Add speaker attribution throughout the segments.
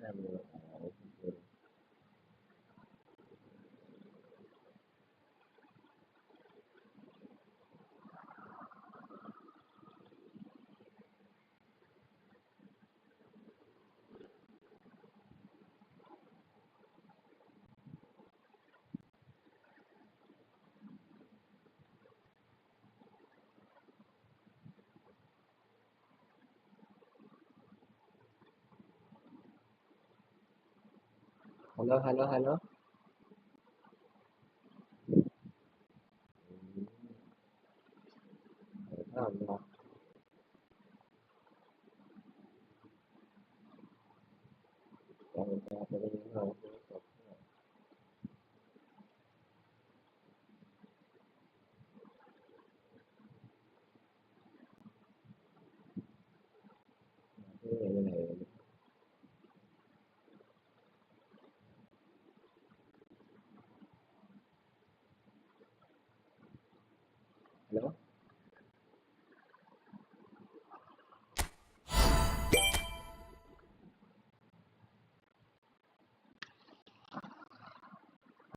Speaker 1: Halo, halo, halo. Allah.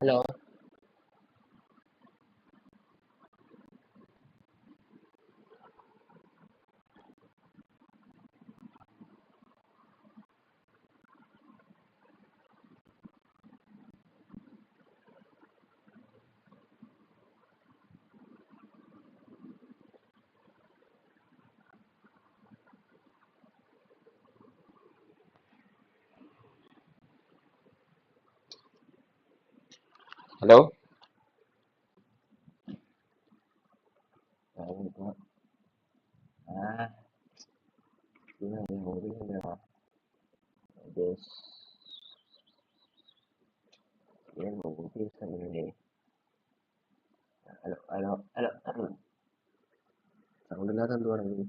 Speaker 1: Halo, halo. Halo. Tahu kok. Ah, ini yang ngomongin ya. Terus, ini ngomongin sama ini. Halo, halo, halo. Sound kelihatan tuh orang ini.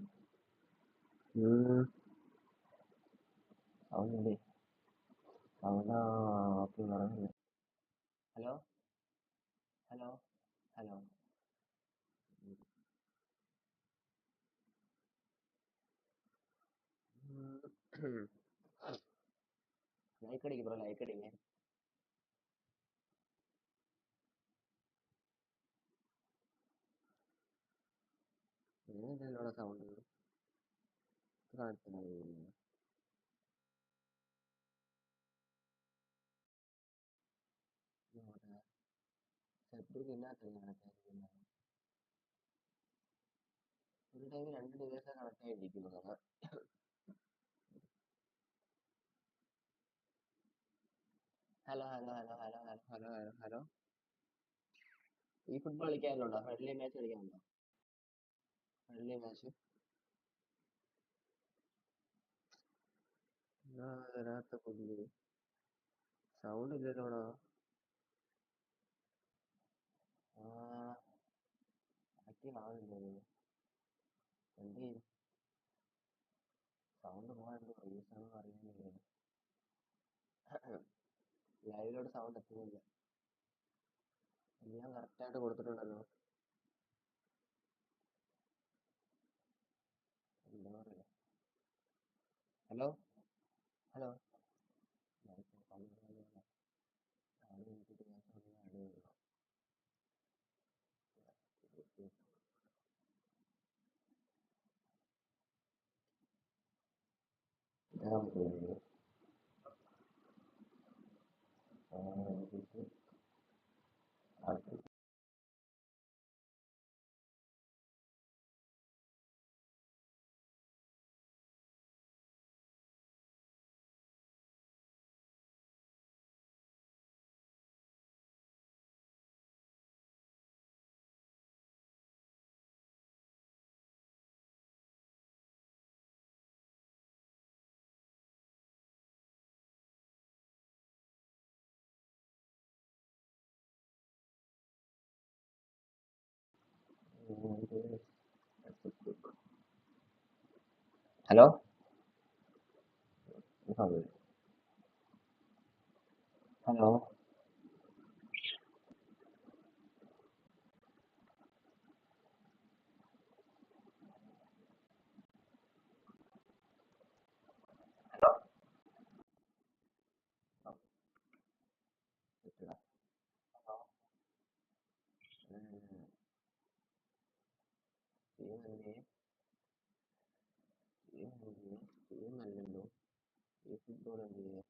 Speaker 1: Sound ini. Sound apa orang ini? Halo, halo, halo. Like അടിക്ക് bro, like അടിക്ക്. ഇതിനോட sound കാണിച്ചു. സെബ്രുക്ക് ഇല്ലാത്ത കണക്കായിരിക്കും. ഒരു ടൈമിൽ 2 device connect ആയിരിക്കുന്നത്. Hello, hello, hello, hello, hello, hello, hello, hello. ഈ football കളിക്കാനുണ്ടോ? Friendly match കളിക്കാനുണ്ടോ? ഫ്രണ്ട്ലി മാച്ച് വരാത്ത പുള്ളി. സൗണ്ട് ഇല്ലല്ലോടാ. ആ, ആക്റ്റീവ് ആവുന്നില്ല. എന്ത് ചെയ്യും? സൗണ്ട് പോകാൻ എന്തോ റീസൺ അറിയുന്നില്ല. ലൈവിലോട് സൗണ്ട് എത്തുന്നില്ല. ഞാൻ കറക്റ്റായിട്ട് കൊടുത്തിട്ടുണ്ടല്ലോ. എന്താ പറയുക? Hello, hello. Hello, hello. ഈ ഫുട്ബോൾ എന്ത് ചെയ്യുക?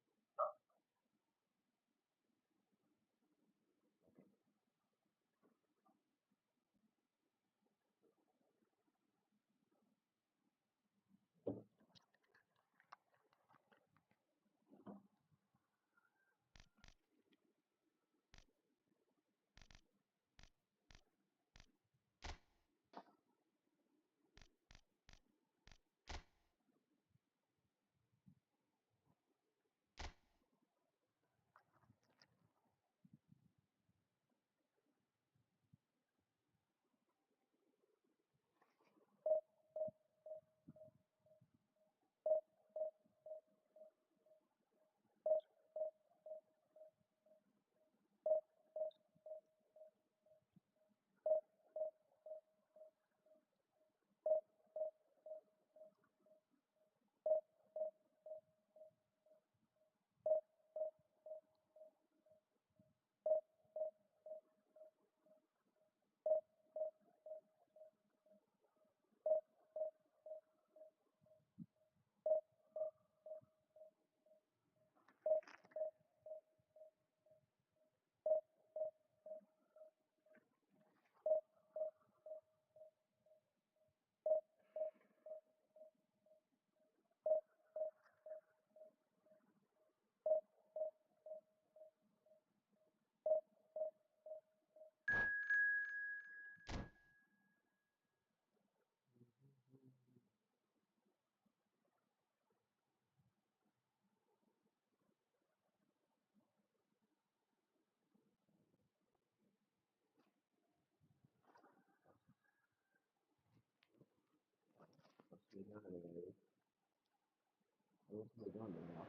Speaker 1: ഇതുണ്ടല്ലോ.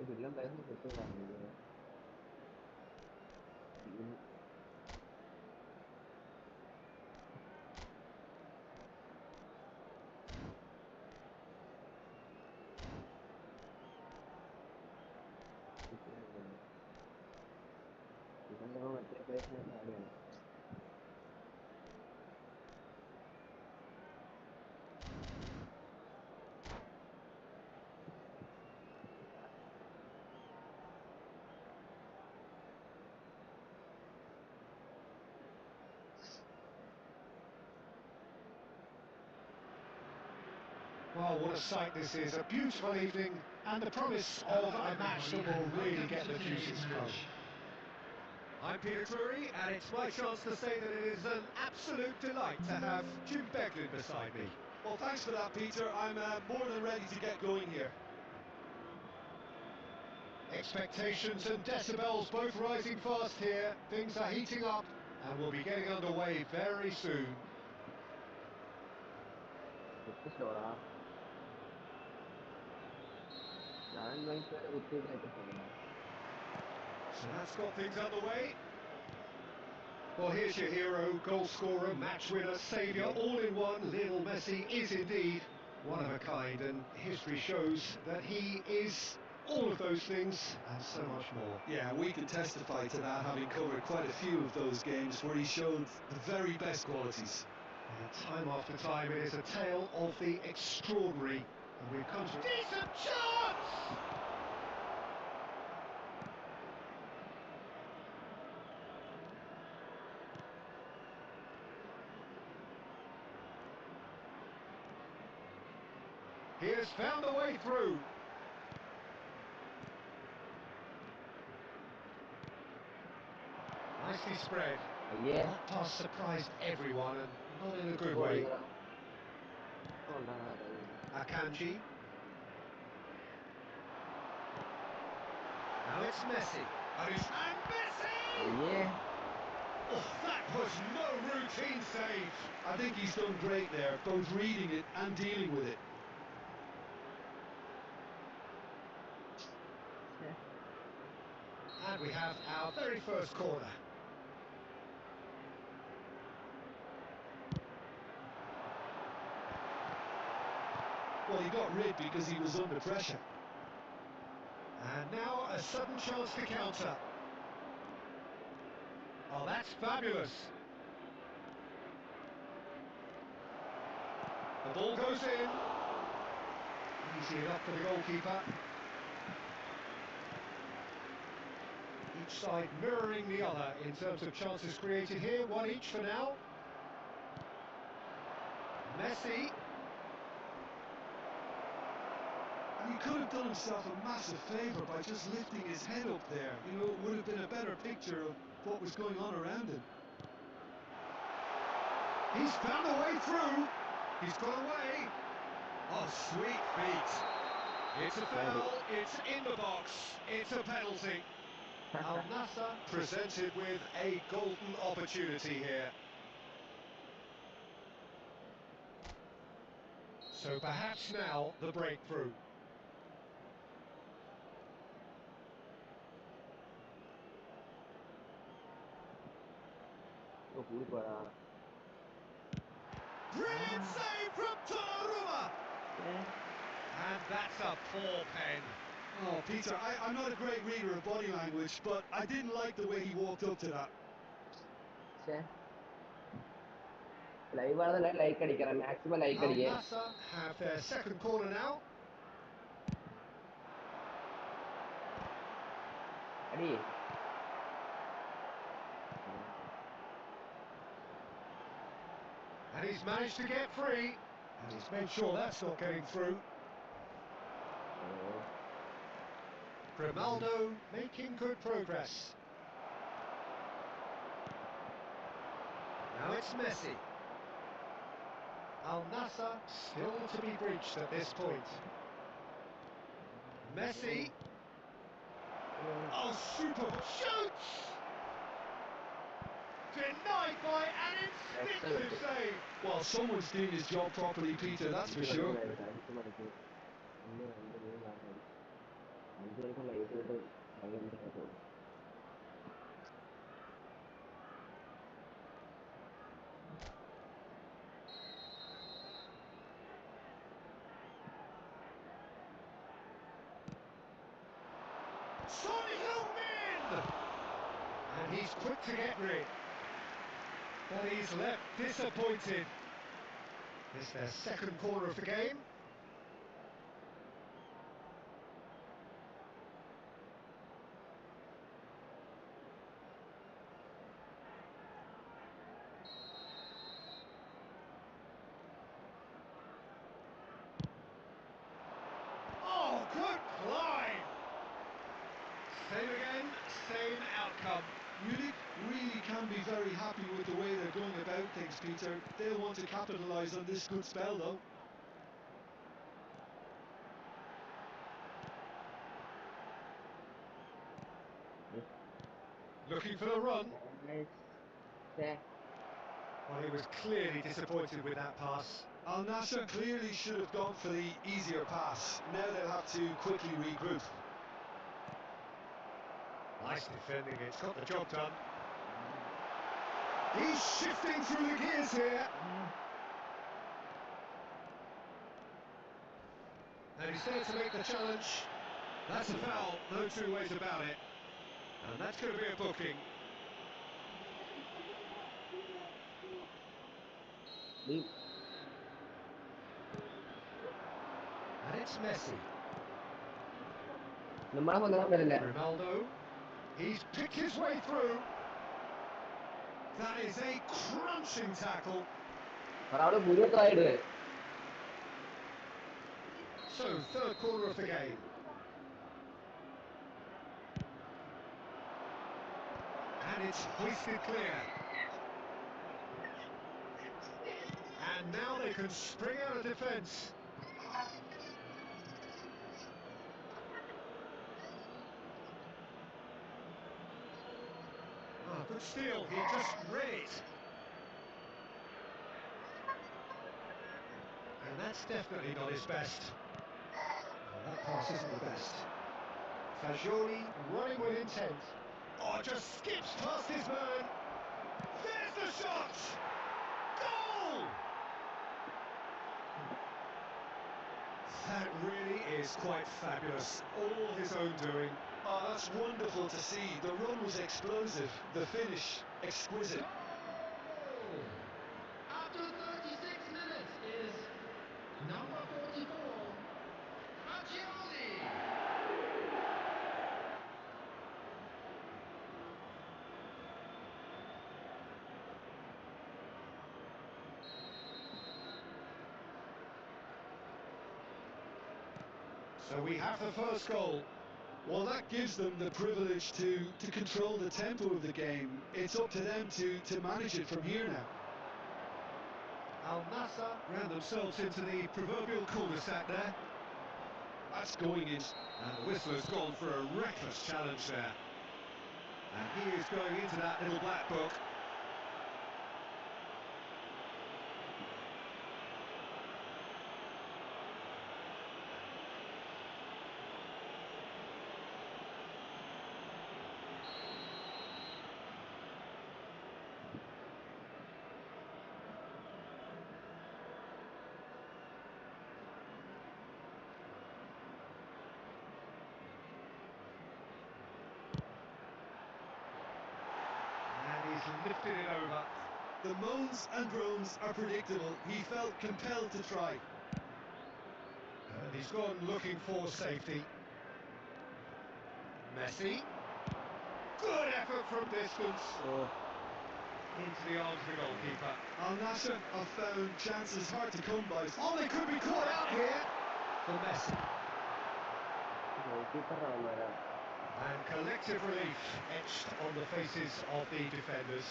Speaker 1: വില്ലൻ പൈസ കിട്ടുകയാണെങ്കിൽ ടീം ഇവനിപ്പോ മറ്റേ പേഴ്സണെ ചാടിയാണ്.
Speaker 2: Well, what a sight this is. A beautiful evening and the promise of a match that will really get the juices flowing. I'm Peter Drury, and it's my chance to say that it is an absolute delight to have Jim Beglin beside me.
Speaker 3: Well, thanks for that, Peter. I'm more than ready to get going here.
Speaker 2: Expectations and decibels both rising fast here. Things are heating up and we'll be getting underway very soon.
Speaker 1: കുത്തിച്ചോടാ ഞാൻ വരെ കുത്തിയിട്ടായിട്ട് പോകണം.
Speaker 2: So that's got things underway. Well, here's your hero, goal scorer, match winner, saviour, all in one. Lionel Messi is indeed one of a kind, and history shows that he is all of those things and so much more.
Speaker 3: Yeah, we can testify to that, having covered quite a few of those games where he showed the very best qualities.
Speaker 2: And time after time, it is a tale of the extraordinary, and we've come to decent chance! He has found a way through. Nicely spread.
Speaker 1: Yeah.
Speaker 2: That pass surprised everyone, and not in a good way. Akanji. Now it's Messi.
Speaker 3: And Messi!
Speaker 1: Yeah.
Speaker 2: Oh, that was no routine save.
Speaker 3: I think he's done great there, both reading it and dealing with it.
Speaker 2: And we have our very first corner.
Speaker 3: Well, he got rid because he was under pressure.
Speaker 2: And now a sudden chance to counter. Oh, that's fabulous. The ball goes in. Easy enough for the goalkeeper. Each side mirroring the other in terms of chances created here. One each for now. Messi.
Speaker 3: And he could have done himself a massive favour by just lifting his head up there. You know, it would have been a better picture of what was going on around him.
Speaker 2: He's found a way through. He's got away. Oh, sweet feet. It's a foul. It's in the box. It's a penalty. Al Nassr presented with a golden opportunity here. So perhaps now the breakthrough. Brilliant save from Donnarumma! And that's a poor pen.
Speaker 3: Oh, Peter, I'm not a great reader of body language, but I didn't like the way he walked up to that.
Speaker 1: Maximum like
Speaker 2: Al Nassr have their second corner now. And he's managed to get free. And he's made sure that's not getting through. RONALDO making good progress. Now it's Messi. Al Nassr still to be breached at this point. Messi. Oh, super shoots! Denied by an instinctive save.
Speaker 3: Well, someone's doing his job properly, Peter, that's for sure.
Speaker 2: Son Heung-min! And he's quick to get rid. But he's left disappointed. It's their second corner of the game. Oh, good climb! Same again, same outcome.
Speaker 3: Munich really can be very happy with the way they're going about things, Peter. They'll want to capitalise on this good spell, though.
Speaker 2: Looking for the run. Well, he was clearly disappointed with that pass.
Speaker 3: Al Nassr clearly should have gone for the easier pass. Now they'll have to quickly regroup.
Speaker 2: Nice defending, it's got the job done. He's shifting through the gears here. And he's there to make the challenge. That's a foul, no two ways about it. And that's going to be a booking. And it's Messi. Ronaldo. He's picked his way through. That is a crunching tackle. So, third corner of the game. And it's hoisted clear. And now they can spring out of defence. Oh, good steal, he just read it. And that's definitely not his best. Well, that pass isn't the best. Fagioli running with intent. Oh, just skips past his man. There's the shot! Goal! That really is quite fabulous. All his own doing.
Speaker 3: Oh, that's wonderful to see. The run was explosive, the finish exquisite.
Speaker 4: Goal! After 36 minutes is number 44, Fagioli.
Speaker 2: So we have the first goal.
Speaker 3: Well, that gives them the privilege to control the tempo of the game. It's up to them to manage it from here now.
Speaker 2: Al Nassr ran themselves into the proverbial cul-de-sac there.
Speaker 3: That's going in.
Speaker 2: And the whistler's gone for a reckless challenge there. And he is going into that little black book. And he's lifted it over.
Speaker 3: The moans and groans are predictable. He felt compelled to try.
Speaker 2: And he's gone looking for safety. Messi. Good effort from distance. Into the arms of the goalkeeper.
Speaker 3: Al Nassr have found chances hard to come by.
Speaker 2: Oh, they could be caught out here for Messi. And collective relief etched on the faces of the defenders.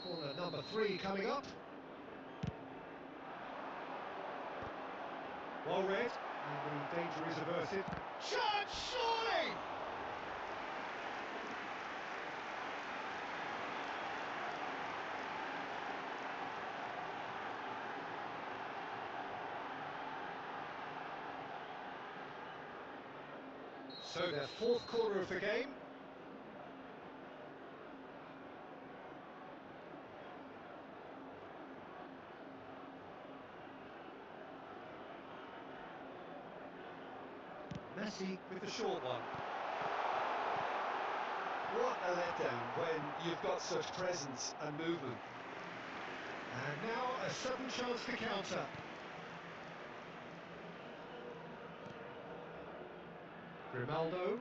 Speaker 2: Corner number 3 coming up. Well read, and the danger is averted. Shot, surely! So their fourth quarter of the game. Messi with the short one.
Speaker 3: What a letdown when you've got such presence and movement.
Speaker 2: And now a sudden chance to counter. Ronaldo.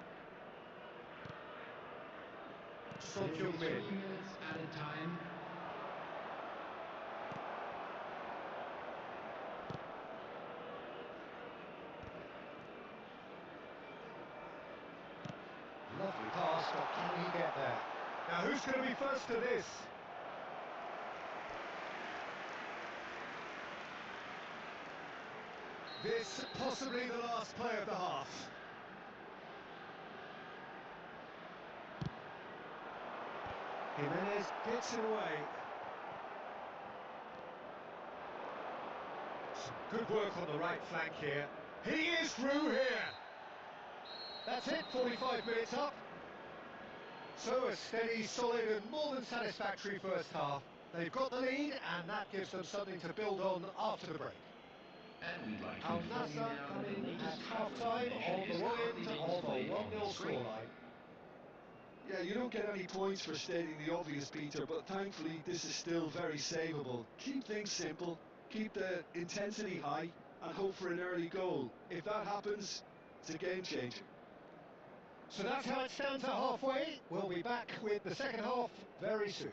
Speaker 2: Son
Speaker 4: 3
Speaker 2: Heung-min.
Speaker 4: minutes added time.
Speaker 2: Lovely pass, but can he get there? Now who's going to be first to this? This possibly the last play of the half. Jimenez gets it away. Some good work on the right flank here. He is through here. That's it, 45 minutes up. So a steady, solid and more than satisfactory first half. They've got the lead and that gives them something to build on after the break.
Speaker 4: And we'd like to
Speaker 2: Al
Speaker 4: inform you
Speaker 2: Nassr
Speaker 4: now
Speaker 2: come
Speaker 4: that the
Speaker 2: in
Speaker 4: latest
Speaker 2: at
Speaker 4: travel
Speaker 2: half-time on
Speaker 4: information
Speaker 2: the
Speaker 4: is
Speaker 2: wrong
Speaker 4: currently
Speaker 2: end
Speaker 4: being
Speaker 2: of a
Speaker 4: displayed on
Speaker 2: 1-0
Speaker 4: your screen.
Speaker 2: scoreline.
Speaker 3: Yeah, you don't get any points for stating the obvious, Peter, but thankfully this is still very savable. Keep things simple, keep the intensity high, and hope for an early goal. If that happens, it's a game changer.
Speaker 2: So that's how it stands at halfway. We'll be back with the second half very soon.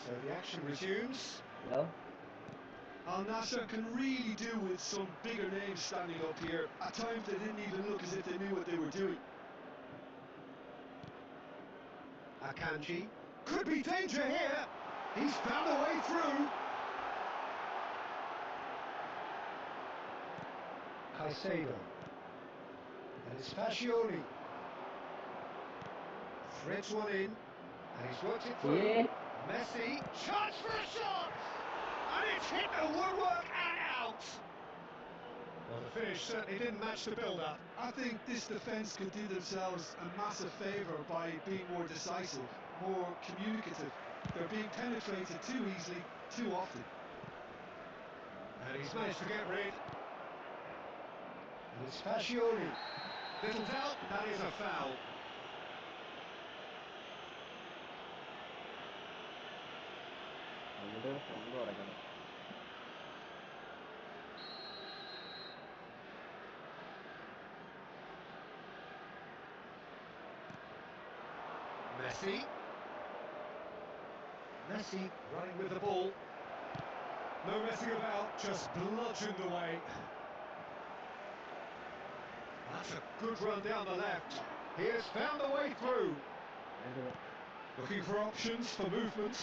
Speaker 2: So the action resumes.
Speaker 1: Hello?
Speaker 3: Al Nassr can really do with some bigger names standing up here. At times they didn't even look as if they knew what they were doing.
Speaker 2: Akanji. Could be danger here. He's found a way through. Saidoo. And it's Fascioli. Threads one in, and he's worked it through.
Speaker 1: Yeah.
Speaker 2: Messi, chance for a shot! And it's hit the woodwork and out! Well, the finish certainly didn't match the build-up.
Speaker 3: I think this defence could do themselves a massive favour by being more decisive, more communicative. They're being penetrated too easily, too often.
Speaker 2: And he's managed to get rid. And it's Fascioli. Little doubt, that is a foul.
Speaker 1: എന്നിട്ട് front തുടക്കണം.
Speaker 2: Messi running with the ball. No messing about, just bludgeoned away. That's a good run down the left. He has found a way through. Looking for options for movement.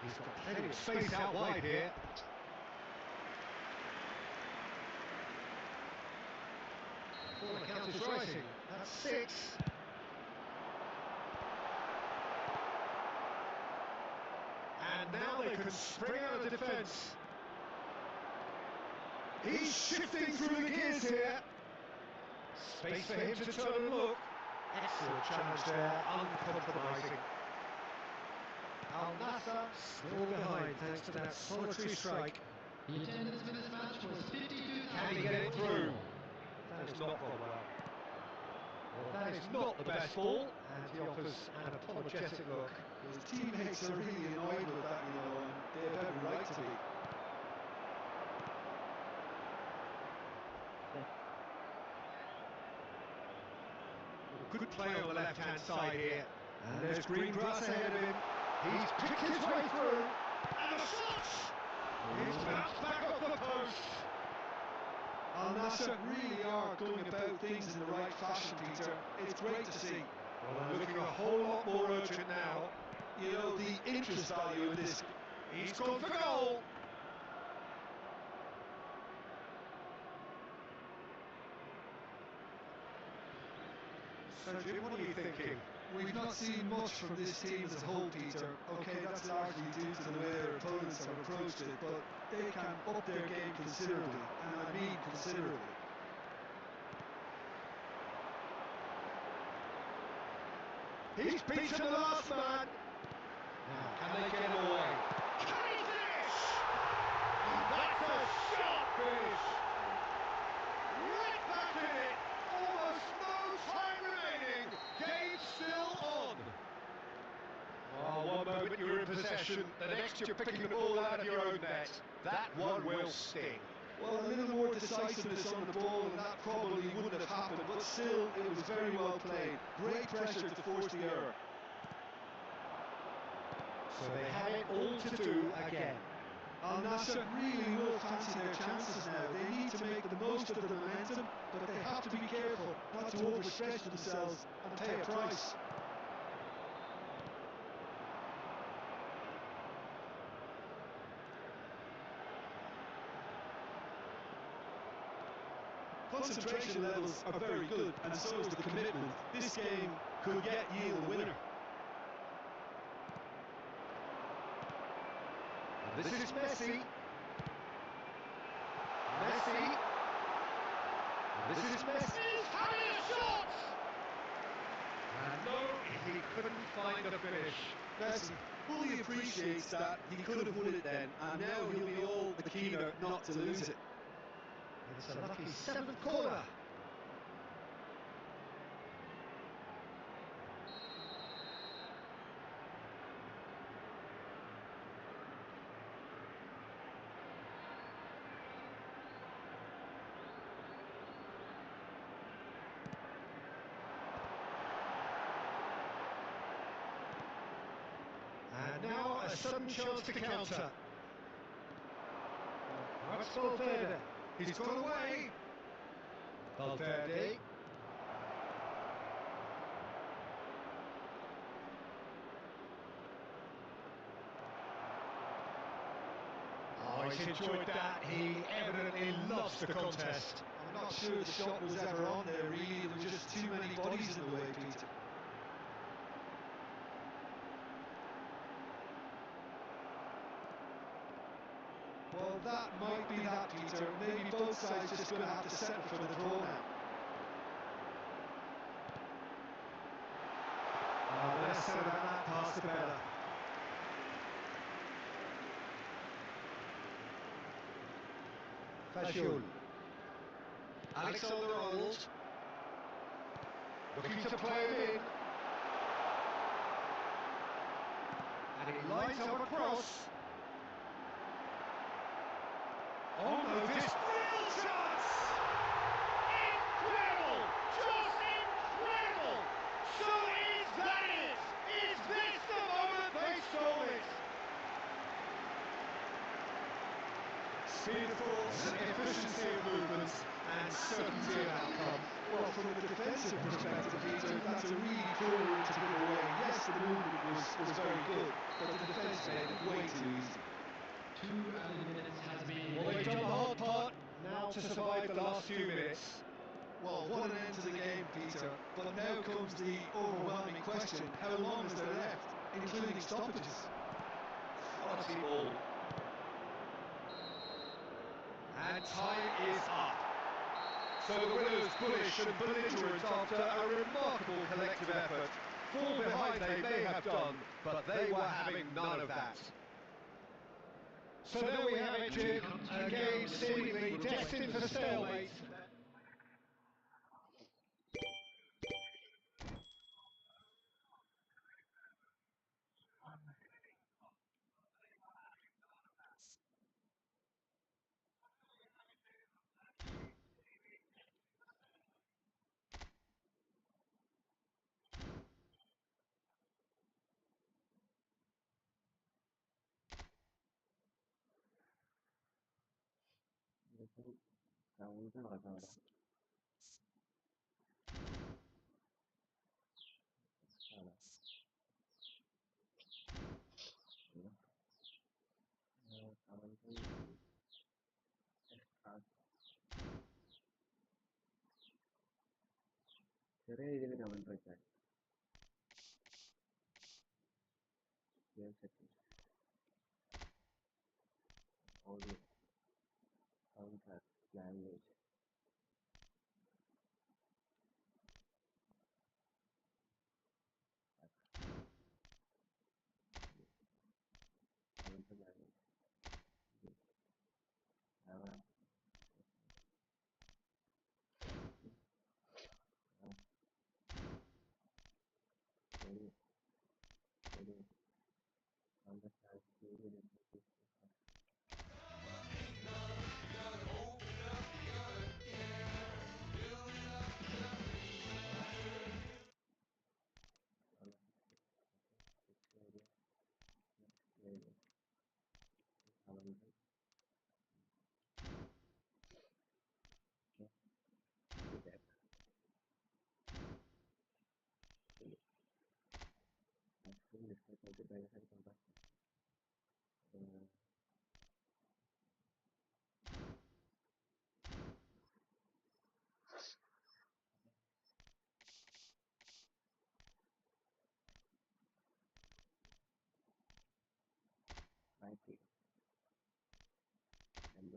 Speaker 2: He's got plenty of space out wide here. Corner count is rising. That's 6. And now they can spring out of defence. He's shifting through the gears here. Space for him to turn and look. Excellent challenge there, uncompromising. Al Nassr still behind thanks to that solitary strike.
Speaker 4: The attendance for this match was 52,000.
Speaker 2: Can he get it through? That has not gone well. Well, that is not the best ball, and he offers an apologetic look.
Speaker 3: His teammates are really annoyed with that, you know, and they have every right to be.
Speaker 2: Good play on the left-hand side here. And there's green grass ahead of him. He's picked his way through. And a shot! He's bounced back off the post.
Speaker 3: Al Nassr really are going about things in the right fashion, Peter. It's great to see.
Speaker 2: Well, they're looking a whole lot more urgent now.
Speaker 3: You know, the interest value in this.
Speaker 2: He's gone for goal. So, Jim, what are you thinking?
Speaker 3: We've not seen much from this team as a whole, Peter. Okay, that's largely due to the way their opponents have approached it, but they can up their game considerably, and I mean considerably.
Speaker 2: He's beaten the last man. Now, can they get him away? Can he finish? That's a sharp finish. Right back in it. Almost no time remaining. Game still on. Oh, one moment you're in possession, the next you're picking the ball out of your own net. That one will sting.
Speaker 3: Well, a little more decisiveness on the ball and that probably wouldn't have happened, but still, it was very well played. Great pressure to force the error.
Speaker 2: So they have it all to do again.
Speaker 3: Al Nassr really will fancy their chances now. They need to make the most of the momentum, but they have to be careful not to overstretch themselves and pay a price. Concentration levels are very good, and so is the commitment. This game could yet yield a winner.
Speaker 2: And this is Messi. Messi. And this is Messi. He's having a shot! And no, he couldn't find the finish.
Speaker 3: Messi fully appreciates that he could have won it then, and now he'll be all the keener not to lose it.
Speaker 2: It's a lucky 7th corner. And now a sudden chance to counter. That's Valverde. He's gone away. Valverde. he's enjoyed that. He evidently loves the contest.
Speaker 3: I'm not sure the shot was ever on there, really. There were just too many bodies in the way, Peter. Well, that might be that, Peter. Maybe both sides just going to have to settle for the draw now.
Speaker 2: The less said about that pass, the better. Fashul. Alexander-Arnold. Looking to play him in. And he lines up a cross. Oh no, this real chance! Incredible! Just incredible! So is that it? Is this the moment they stole it? Speed of thought, efficiency of movement, and certainty of outcome.
Speaker 3: Well, from a defensive perspective, Peter, that's a really poor one to give away. Yes, the movement was very good, but the defence made it way too easy.
Speaker 4: 2 added minutes has been...
Speaker 2: Well, they've done the hard part, now to survive the last few minutes.
Speaker 3: Well, what an end to the game, Peter. But now comes the overwhelming question: how long is there left, including stoppages?
Speaker 2: Quality ball. And time is up. So the winners bullish and belligerent after a remarkable collective effort. Fall behind they may have done, but they were having none of that. So there we have it, Jim. A game seemingly destined for stalemate.
Speaker 1: Sound നടക്കാം അവിടെ. ചെറിയ രീതിയിൽ comment വെച്ചാൽ audio sound track language sound language audio understand and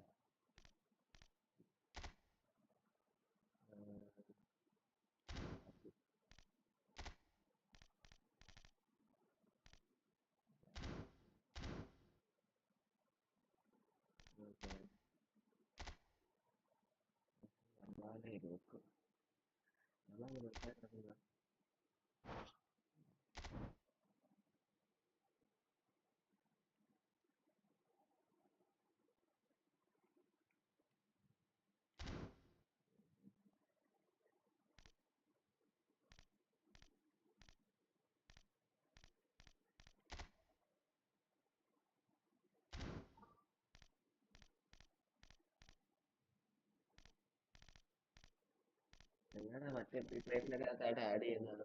Speaker 1: എങ്ങനെ മറ്റേ പ്രിപ്പറേഷനൊക്കെ അകത്തായിട്ട് add ചെയ്യുന്നത്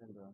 Speaker 1: എന്തുവാ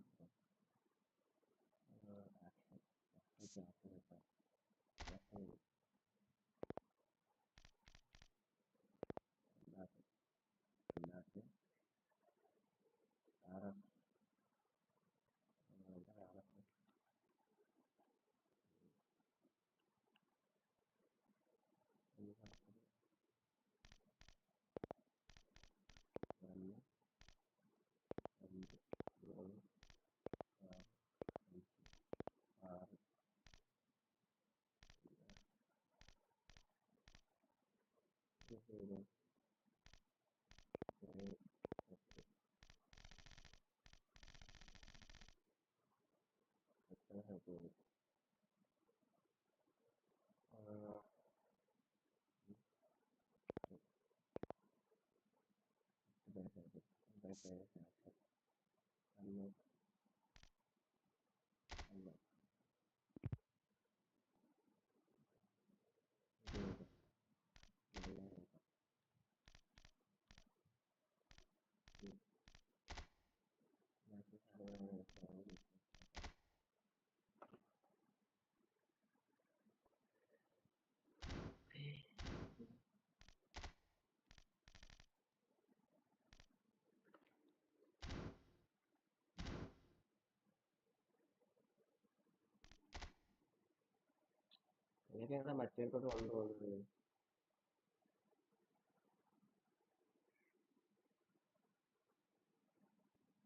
Speaker 1: ഇതൊക്കെയാണ് മറ്റേടത്തോട്ട് കൊണ്ടുപോകുന്നത്.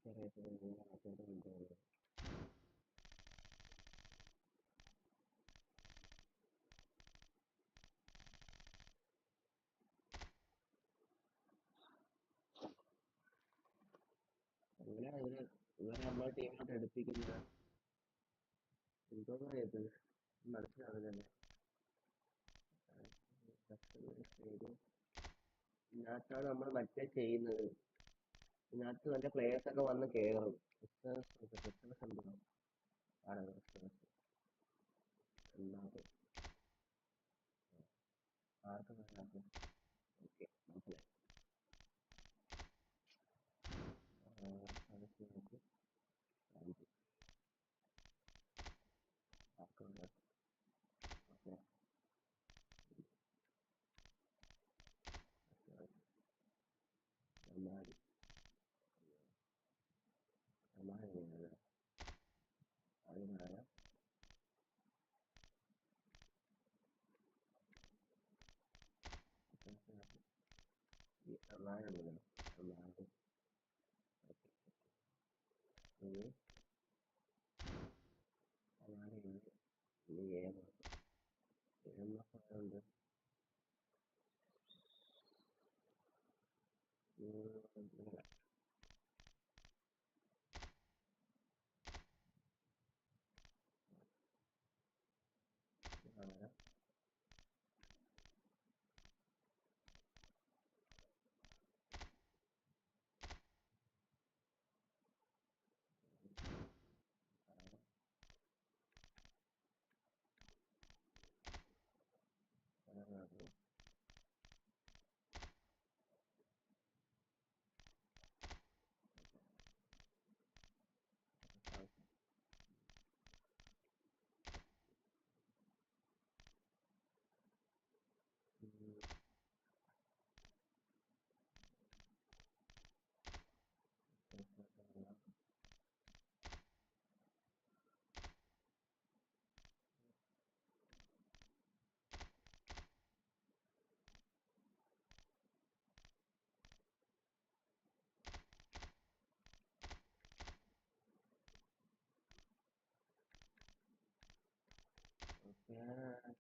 Speaker 1: മറ്റേടത്തോട്ട് കൊണ്ടുപോകുന്നത്. എങ്ങനെയാണ് ഇവരെ നമ്മളെ ടീമിലോട്ട് എടുപ്പിക്കുന്നത്? എന്തോന്ന് അറിയത്തില്ല, മനസ്സിലാവുന്നില്ലല്ലേ. ഇതിനകത്താണ് നമ്മൾ മറ്റേ ചെയ്യുന്നത്. ഇതിനകത്ത് മറ്റേ പ്ലേയേഴ്സ് ഒക്കെ വന്ന് കയറും. ഓക്കെ, മനസ്സിലായി. ഓക്കെ, അതിനായ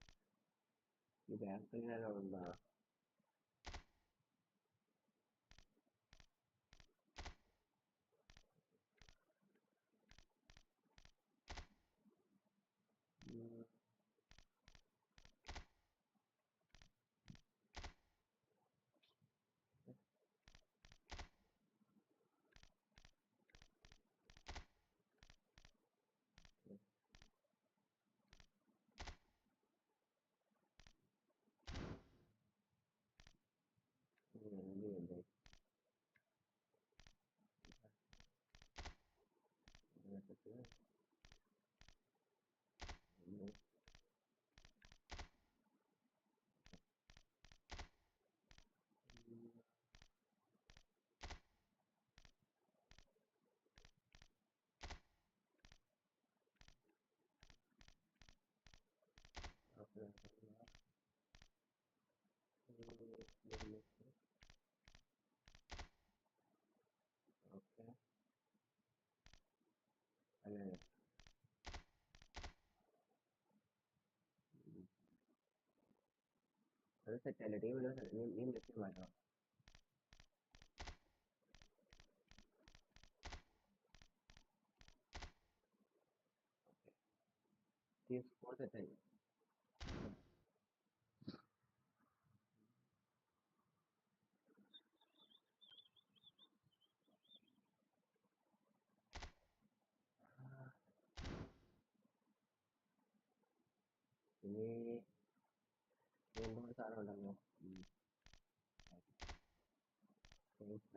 Speaker 1: ഉണ്ട്. ഈ ബാക്കിലുണ്ടാ അത് സെറ്റല്ലേ ടീമിൽ നീ മെസ്സി മാറ്റണം. ടീം സ്കോർ സെറ്റായി. ഇനി മൂന്ന് സാധനം ഉണ്ടല്ലോ. ഫോർമേഷൻ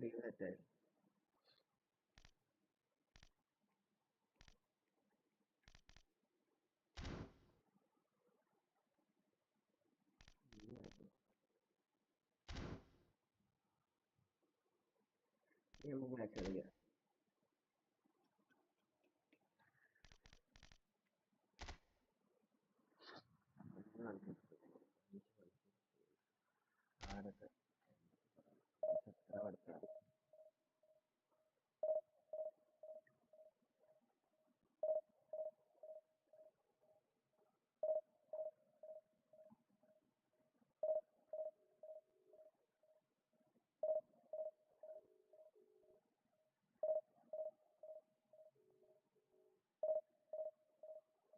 Speaker 1: ടീം സെറ്റായി. നമുക്ക് മാച്ച് കളിക്കാം. ആരൊക്കെ പഠിച്ചാൽ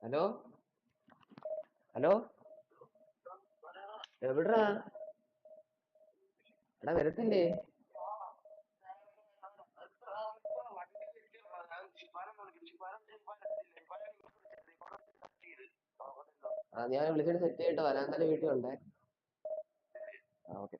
Speaker 1: ഹലോ ഹലോ എവിടാ എടാ വരത്തില്ലേ? ഞാൻ വിളിച്ചിട്ട് സെറ്റ് ചെയ്തിട്ട് വരാൻ തന്നെ വീട്ടിൽ ഉണ്ടേ. Okay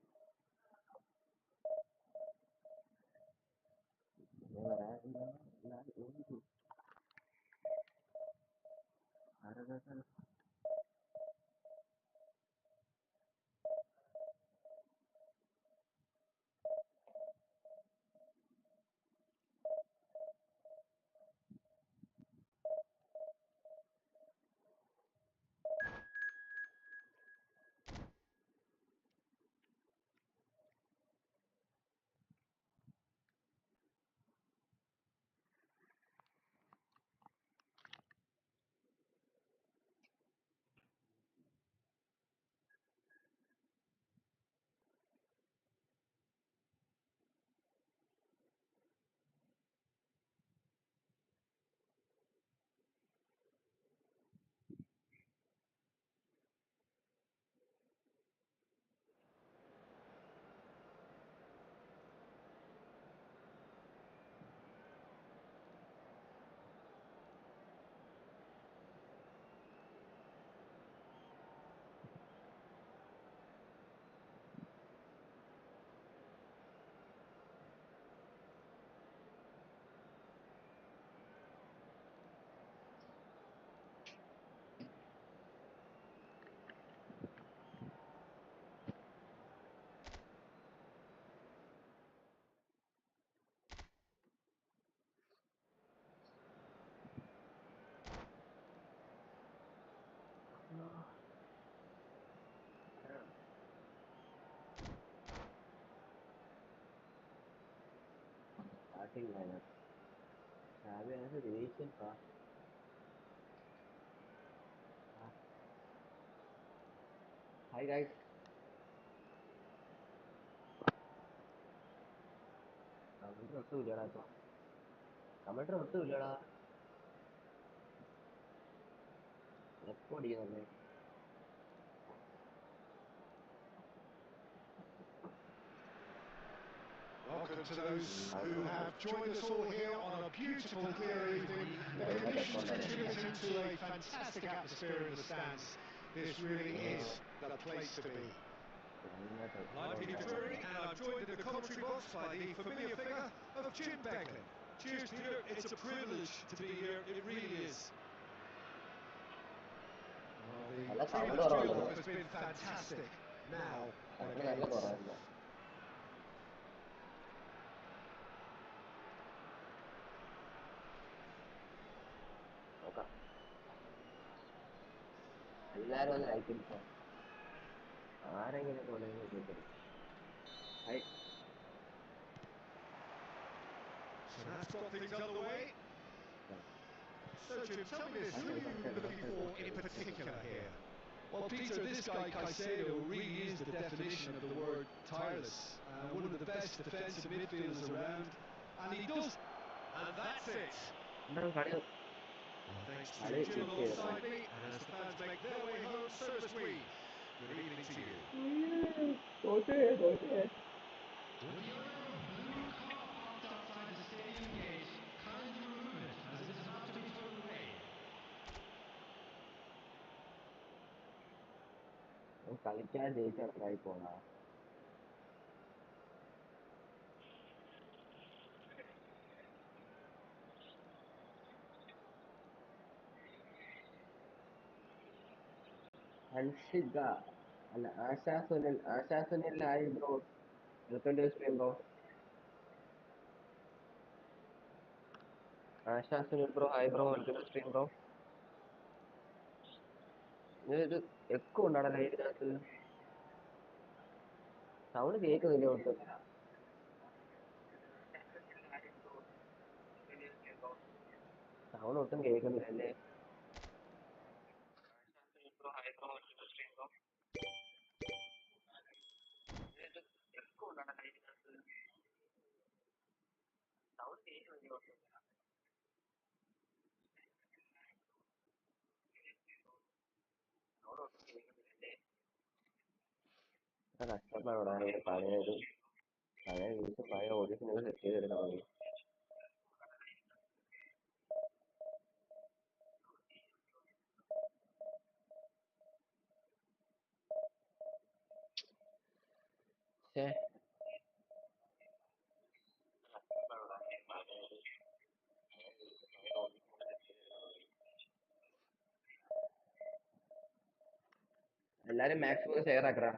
Speaker 1: starting lineup. Xavi has a Vinicius Hi guys. Commenter ഒട്ടും ഇല്ലടാ ഇപ്പൊ. കമന്റർ ഒട്ടും ഇല്ലടാ. എപ്പോ അടിക്കുന്നല്ലേ?
Speaker 2: Welcome to those who have joined us all here on a beautiful clear evening. In addition to contributing to a fantastic atmosphere in the stands, this really is the place to be. I'm Peter Drury, and I'm joined in the commentary box by the familiar figure of Jim Beglin. Cheers, Peter. It's a privilege to be here. It really is. Well, the previous duel has been fantastic. Now, the games.
Speaker 1: എല്ലാരും ഒന്ന് like അടിച്ചോ. ആരെങ്കിലും
Speaker 2: So that's got things underway. So Jim, tell me this, who are you looking for in particular here?
Speaker 3: Well, Peter, this guy Saidoo really is the definition of the word tireless. One of the best defensive midfielders around, and he does.
Speaker 2: And that's it. Thanks to Jim alongside me, and as the fans make their way home, so must we. Good evening to you.
Speaker 4: With the owner of blue car parked outside the stadium gate, kindly remove it as it is about to be towed away.
Speaker 1: കളിക്കാൻ ജയിച്ചായി പോണാ. ഹൻഷിക അല്ല Asha Sunil hi bro, welcome to stream bro. Asha Sunil bro hi bro, welcome to stream bro. ഇത് echo ഉണ്ടാടല്ലോ ഇതിനകത്ത്, sound കേൾക്കുന്നില്ല ഒട്ടും. Sound ഒട്ടും കേൾക്കുന്നില്ല അല്ലേ? കഷ്ടപ്പാടോടാ പഴയ വീണ്ടും പഴയ ഓഡിയൻസിനെ സെറ്റ് ചെയ്തെടുക്കണം. എല്ലാരും മാക്സിമം ഷെയർ ആക്കടാ.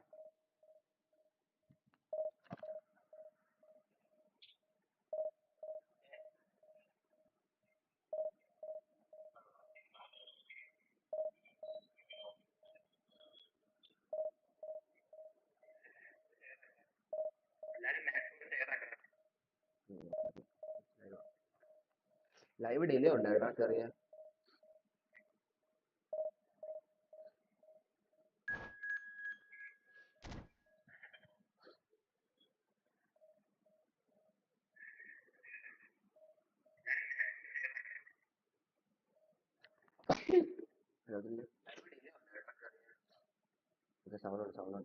Speaker 1: ലൈവ് ഡിലേ ഉണ്ടായിട്ടാ ചെറിയ. Sound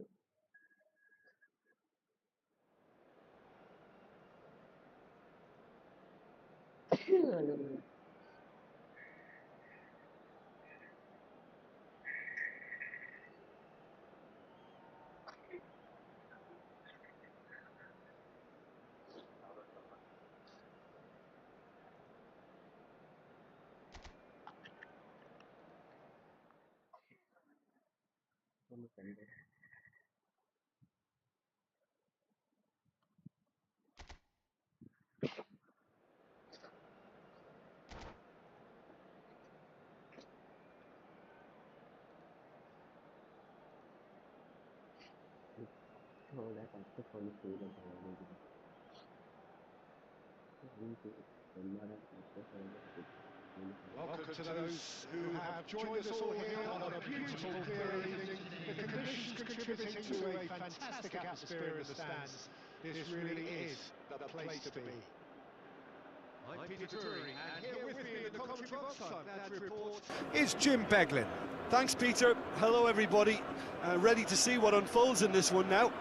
Speaker 2: Welcome to those who have joined us all here on a beautiful clear evening. The conditions contributing to a fantastic atmosphere in the stands. This really is the place to be. I'm Peter Turing, and here with me in the commentary box, I'm glad to report, is Jim Beglin.
Speaker 3: Thanks, Peter. Hello, everybody. Ready to see what unfolds in this one now.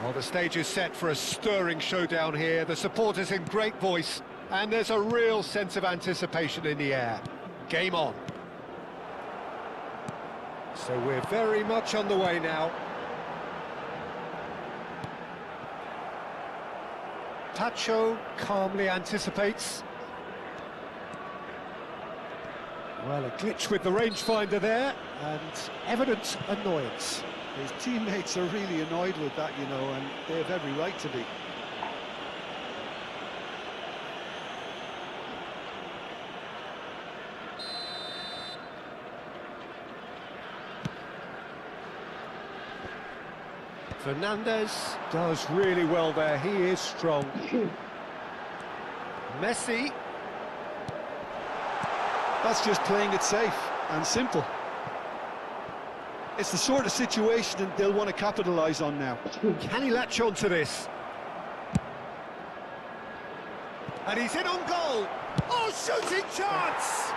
Speaker 2: Well, the stage is set for a stirring showdown here. The supporters in great voice, and there's a real sense of anticipation in the air. Game on. So we're very much on the way now. Tacho calmly anticipates. Well, a glitch with the rangefinder there, and evident annoyance.
Speaker 3: His teammates are really annoyed with that, you know, and they have every right to be.
Speaker 2: Fernandez does really well there, he is strong. Messi.
Speaker 3: That's just playing it safe and simple. It's the sort of situation that they'll want to capitalise on now.
Speaker 2: Can he latch on to this? And he's in on goal. Oh, shooting chance!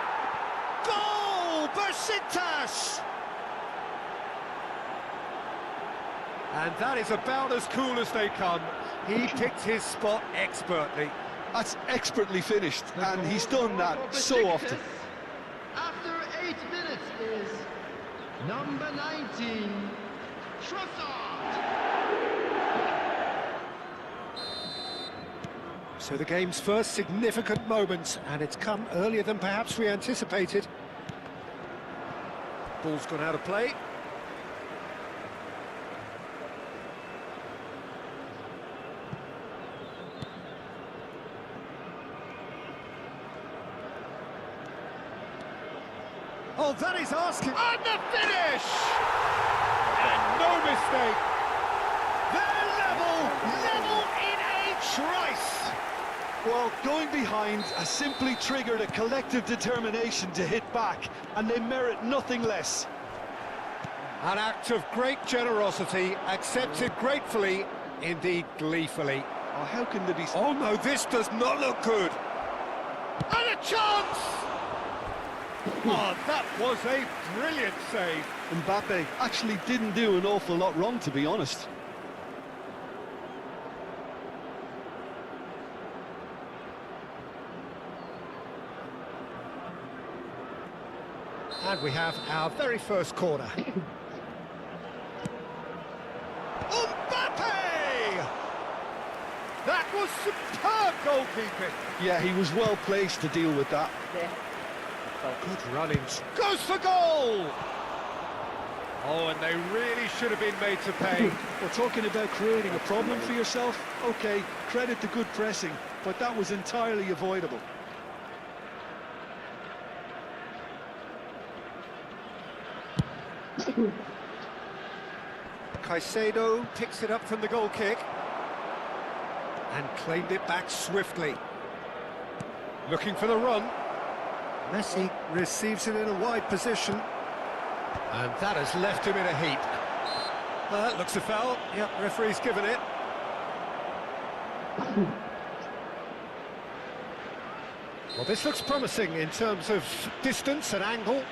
Speaker 2: Goal! Besiktas! And that is about as cool as they come. He picked his spot expertly.
Speaker 3: That's expertly finished, and he's done that so often.
Speaker 4: After 8 minutes is number 19, Trossard.
Speaker 2: So the game's first significant moment, and it's come earlier than perhaps we anticipated. Ball's gone out of play. Oh, that is asking. And the finish! And no mistake. They're level in a trice.
Speaker 3: Well, going behind has simply triggered a collective determination to hit back, and they merit nothing less.
Speaker 2: An act of great generosity, accepted gratefully, indeed gleefully.
Speaker 3: Oh, how can there be...
Speaker 2: Oh no, this does not look good. And a chance! Oh, that was a brilliant save.
Speaker 3: Mbappe actually didn't do an awful lot wrong, to be honest.
Speaker 2: And we have our very first corner. Mbappe! That was superb goalkeeping.
Speaker 3: Yeah, he was well placed to deal with that.
Speaker 2: Good runnings. Goes for goal! Oh, and they really should have been made to pay.
Speaker 3: We're talking about creating a problem for yourself. OK, credit to good pressing, but that was entirely avoidable.
Speaker 2: Saidoo picks it up from the goal kick and claimed it back swiftly. Looking for the run. Messi receives it in a wide position, and that has left him in a heap. That looks a foul. Yep, referee's given it. Well, this looks promising in terms of distance and angle.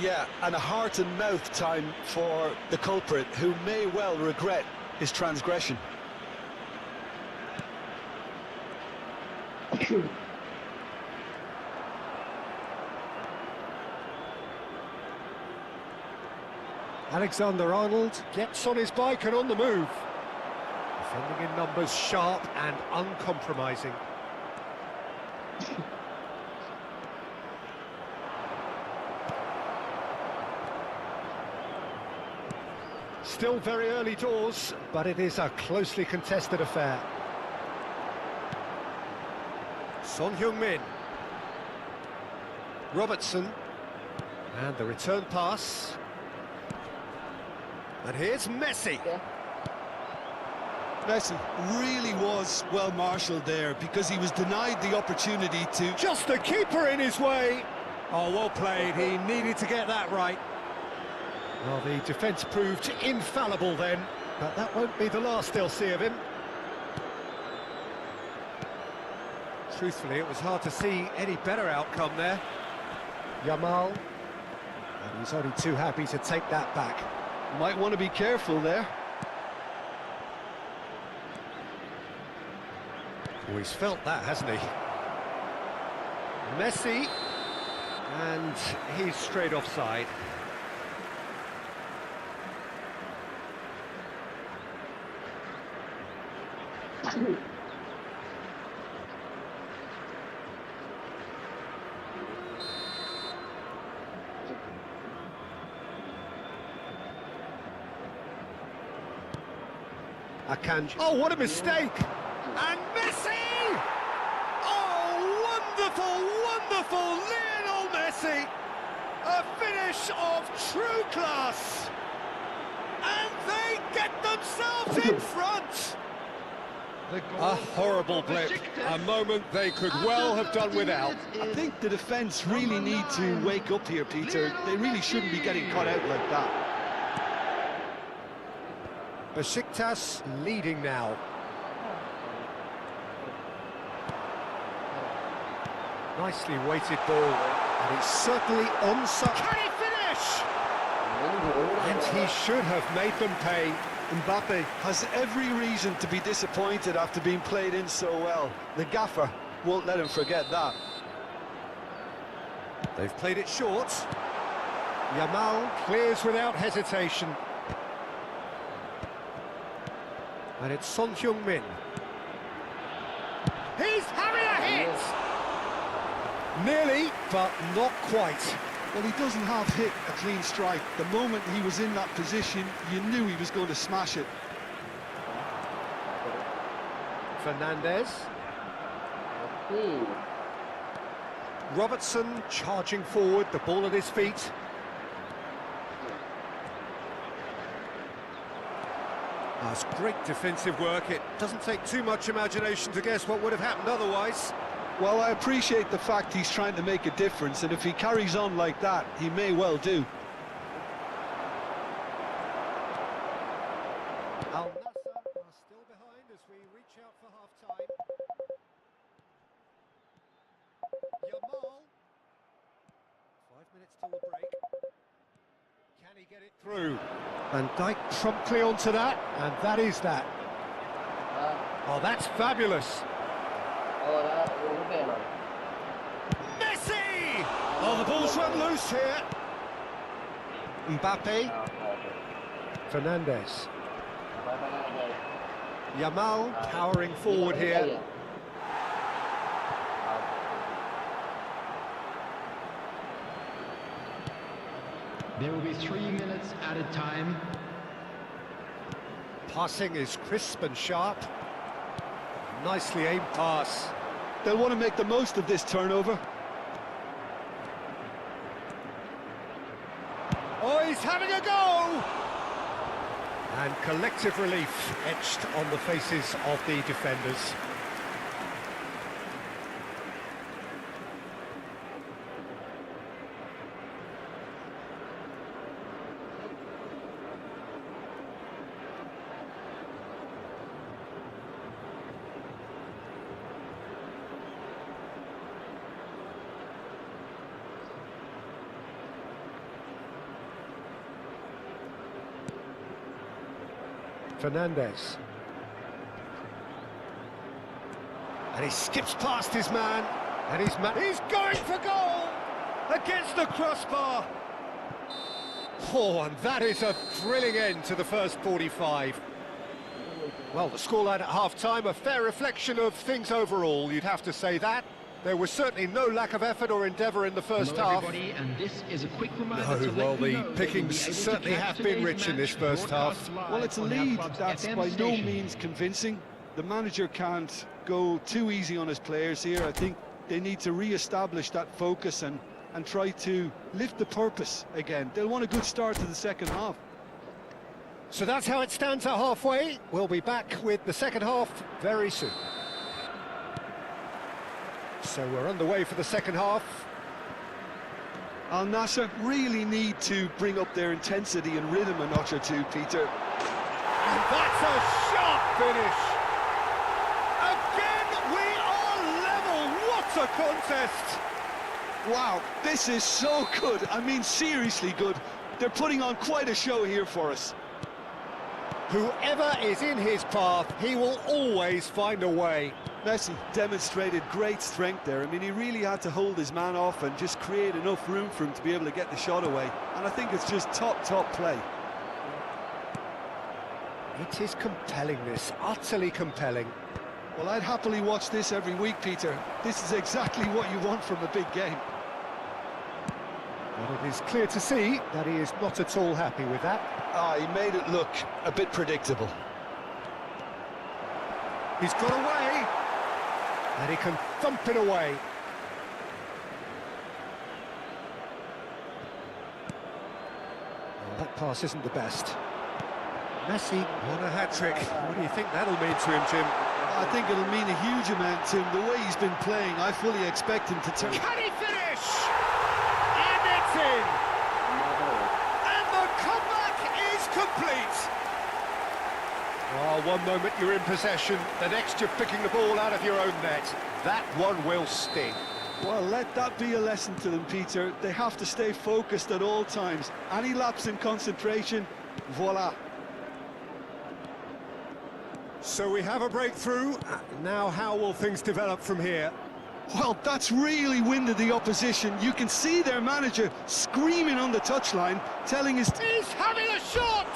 Speaker 3: Yeah, and a heart and mouth time for the culprit, who may well regret his transgression.
Speaker 2: Alexander-Arnold gets on his bike and on the move. Defending in numbers, sharp and uncompromising. Still very early doors, but it is a closely contested affair. Son Heung-min. Robertson. And the return pass. And here's Messi.
Speaker 3: Messi really was well marshalled there because he was denied the opportunity to...
Speaker 2: Just the keeper in his way. Oh, well played. He needed to get that right. Well, the defence proved infallible then, but that won't be the last they'll see of him. Truthfully, it was hard to see any better outcome there. Yamal, and he's only too happy to take that back.
Speaker 3: Might want to be careful there.
Speaker 2: Oh, he's felt that, hasn't he? Messi, and he's straight offside. Akanji. Oh, what a mistake! And Messi! Oh, wonderful, wonderful Lionel Messi! A finish of true class! And they get themselves in front! A horrible blip, a moment they could well have done without.
Speaker 3: I think the defence really need to wake up here, Peter. They really shouldn't be getting caught out like that.
Speaker 2: Besiktas leading now. Nicely weighted ball, and it's certainly onside. Can he finish? And he should have made them pay.
Speaker 3: Mbappe has every reason to be disappointed after being played in so well. The gaffer won't let him forget that.
Speaker 2: They've played it short. Yamal clears without hesitation. And it's Son Heung-min. He's having a hit! Nearly, but not quite.
Speaker 3: Well, he doesn't have hit a clean strike. The moment he was in that position, you knew he was going to smash it.
Speaker 2: Fernandez. Robertson charging forward, the ball at his feet. That's great defensive work. It doesn't take too much imagination to guess what would have happened otherwise.
Speaker 3: Well, I appreciate the fact he's trying to make a difference, and if he carries on like that, he may well do.
Speaker 2: Al Nassr are still behind as we reach out for half-time. Yamal. 5 minutes till the break. Can he get it through? Van Dijk promptly onto that, and that is that. Oh, that's fabulous. Messi! Oh, the ball's run loose here. Mbappe. Fernandez. Yamal powering forward here.
Speaker 4: There will be 3 minutes added time.
Speaker 2: Passing is crisp and sharp. Nicely aimed pass.
Speaker 3: They'll want to make the most of this turnover.
Speaker 2: Oh, he's having a go! And collective relief etched on the faces of the defenders. Fernandez. And he skips past his man, and he's going for goal against the crossbar. Oh, and that is a thrilling end to the first 45. Well, the scoreline at half-time, a fair reflection of things overall, you'd have to say that. There was certainly no lack of effort or endeavour in the first half.
Speaker 4: And this is a quick reminder
Speaker 2: No, well, the pickings certainly have been rich in this first half.
Speaker 3: Well, it's a lead that's by no means convincing. The manager can't go too easy on his players here. I think they need to re-establish that focus and try to lift the purpose again. They'll want a good start to the second half.
Speaker 2: So that's how it stands at halfway. We'll be back with the second half very soon. So we're underway for the second half.
Speaker 3: Al Nassr really need to bring up their intensity and rhythm a notch or two, Peter.
Speaker 2: And that's a sharp finish. Again, we are level. What a contest!
Speaker 3: Wow, this is so good. I mean, seriously good. They're putting on quite a show here for us.
Speaker 2: Whoever is in his path, he will always find a way.
Speaker 3: Messi demonstrated great strength there. I mean, he really had to hold his man off and just create enough room for him to be able to get the shot away. And I think it's just top play.
Speaker 2: It is compelling, this, utterly compelling.
Speaker 3: Well, I'd happily watch this every week, Peter. This is exactly what you want from a big game.
Speaker 2: Well, it is clear to see that he is not at all happy with that.
Speaker 3: He made it look a bit predictable.
Speaker 2: He's got away, and he can thump it away. Well, that pass isn't the best. Messi on a hat-trick. What do you think that'll mean to him, Jim?
Speaker 3: I think it'll mean a huge amount to him. The way he's been playing, I fully expect him to turn.
Speaker 2: Can he finish? And it's in! And the comeback is complete! Oh, one moment you're in possession, the next you're picking the ball out of your own net. That one will sting.
Speaker 3: Well, let that be a lesson to them, Peter. They have to stay focused at all times. Any lapse in concentration, voila.
Speaker 2: So we have a breakthrough. Now how will things develop from here?
Speaker 3: Well, that's really winded the opposition. You can see their manager screaming on the touchline, telling his...
Speaker 2: He's having a shot!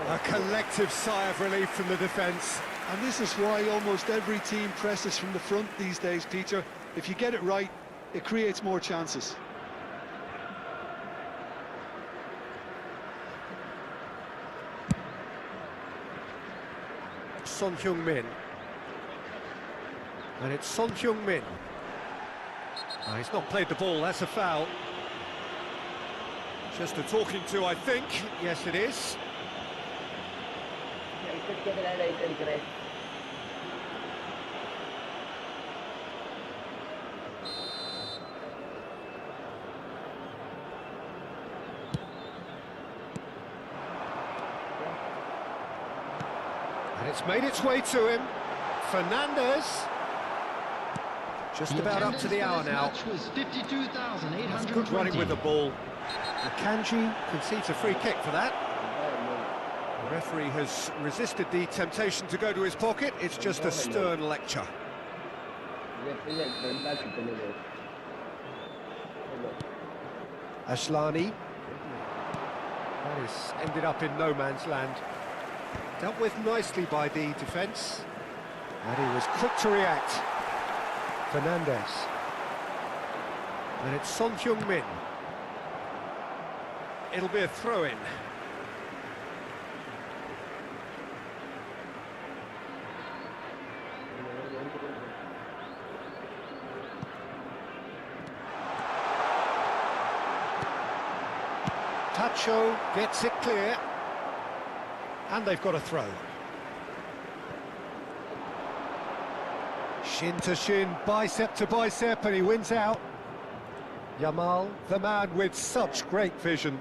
Speaker 2: A collective sigh of relief from the defence.
Speaker 3: And this is why almost every team presses from the front these days, Peter. If you get it right, it creates more chances.
Speaker 2: Son Heung-min. And it's Son Heung-min. He's not played the ball, that's a foul. Just a talking to, I think. Yes, it is. And it's made its way to him. Fernandez. Just about up to the hour now. That's good running with the ball. Akanji concedes a free kick for that. The referee has resisted the temptation to go to his pocket. It's just a stern lecture. Ashlani. That is ended up in no man's land. Dealt with nicely by the defence. And he was quick to react. Fernandez. And it's Son Heung-min. It'll be a throw-in. Tacho gets it clear. And they've got a throw. Shin to shin, bicep to bicep, and he wins out. Yamal, the man with such great vision.